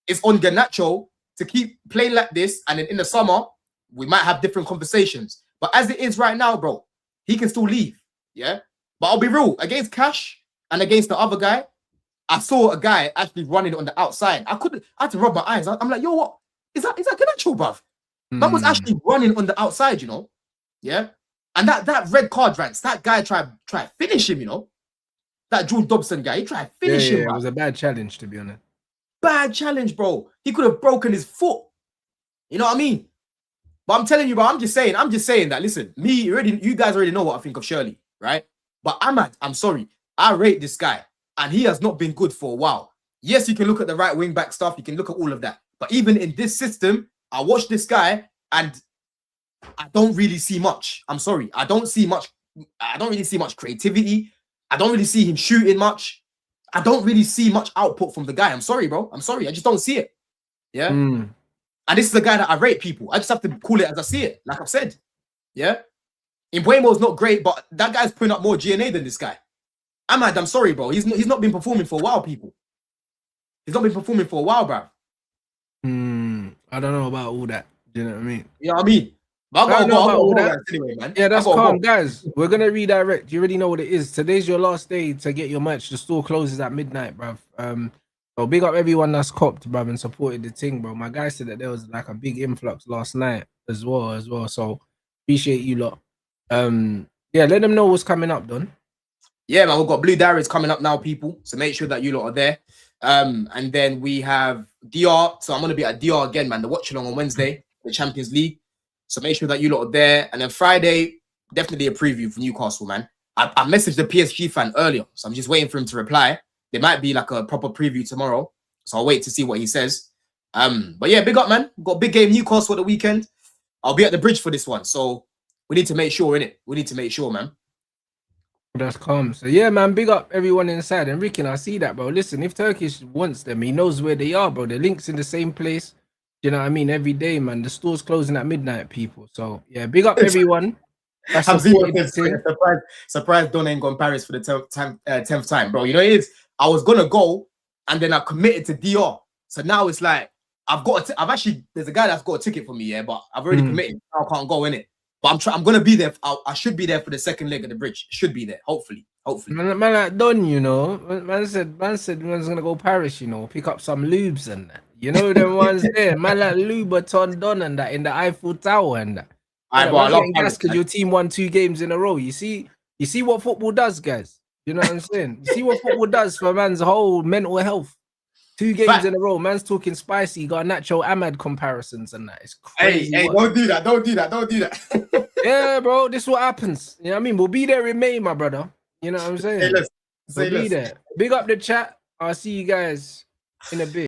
Speaker 3: It's on Garnacho to keep playing like this, and then in the summer, we might have different conversations. But as it is right now, bro, he can still leave. Yeah? But I'll be real, against Cash and against the other guy, I saw a guy actually running on the outside. I had to rub my eyes. I'm like, yo, what? Is that Garnacho, bruv? That was actually running on the outside, you know? Yeah? And that red card, Rants, that guy tried to finish him, you know? That June Dobson guy, he tried to finish him.
Speaker 4: It was a bad challenge, to be honest.
Speaker 3: Bad challenge, bro. He could have broken his foot. You know what I mean? But I'm telling you, bro, I'm just saying that, listen, you guys already know what I think of Shirley, right? But Ahmad, I'm sorry, I rate this guy, and he has not been good for a while. Yes, you can look at the right wing back stuff, you can look at all of that. But even in this system, I watch this guy, and I don't really see much. I'm sorry, I don't see much I don't really see much creativity. I don't really see him shooting much. I don't really see much output from the guy. I'm sorry, bro. I'm sorry. I just don't see it. Yeah. And this is the guy that I rate people. I just have to call it as I see it, like I've said. Yeah. Mbeumo's not great, but that guy's putting up more GNA than this guy. I'm sorry, bro. He's not been performing for a while, people. He's not been performing for a while, bro.
Speaker 4: I don't know about all that. Do you know what I mean?
Speaker 3: You know what I mean? But
Speaker 4: I don't know about all that.
Speaker 3: Anyway, man.
Speaker 4: Yeah, that's calm, guys. We're gonna redirect. You already know what it is. Today's your last day to get your merch. The store closes at midnight, bruv. So big up everyone that's copped, bruv, and supported the thing, bro. My guy said that there was like a big influx last night as well. So appreciate you lot. Yeah, let them know what's coming up, Don.
Speaker 3: Yeah, man, we've got Blue Diaries coming up now, people. So make sure that you lot are there. And then we have DR. So I'm gonna be at DR again, man. The watch along on Wednesday, the Champions League. So make sure that you lot are there. And then Friday, definitely a preview for Newcastle, man. I messaged the PSG fan earlier, so I'm just waiting for him to reply. There might be like a proper preview tomorrow, so I'll wait to see what he says. But yeah, big up, man. We've got a big game Newcastle for the weekend. I'll be at the bridge for this one, so we need to make sure, innit? We need to make sure, man.
Speaker 4: That's calm. So yeah, man, big up everyone inside. And Ricky, I see that, bro. Listen, if Turkish wants them, he knows where they are, bro. The link's in the same place. You know what I mean? Every day, man. The store's closing at midnight, people. So yeah, big up everyone.
Speaker 3: Surprised Don ain't gone Paris for the 10th time, bro. You know it is. I was gonna go, and then I committed to DR. So now it's like I've actually there's a guy that's got a ticket for me, yeah, but I've already committed. I can't go in it. But I'm gonna be there. I should be there for the second leg of the bridge. Should be there, hopefully.
Speaker 4: Man, like Don, you know, man said man's gonna go Paris, you know, pick up some lubes and that. You know them ones there, man, like Louboutin Don and that in the Eiffel Tower and that. I love gas because your team won 2 games in a row. You see what football does, guys. You know what I'm saying? You see what football does for man's whole mental health. 2 games in a row. Man's talking spicy, Garnacho Ahmad comparisons and that. It's crazy.
Speaker 3: Hey, don't do that.
Speaker 4: Yeah, bro. This is what happens. You know what I mean? We'll be there in May, my brother. You know what I'm saying?
Speaker 3: We'll be there.
Speaker 4: Big up the chat. I'll see you guys in a bit.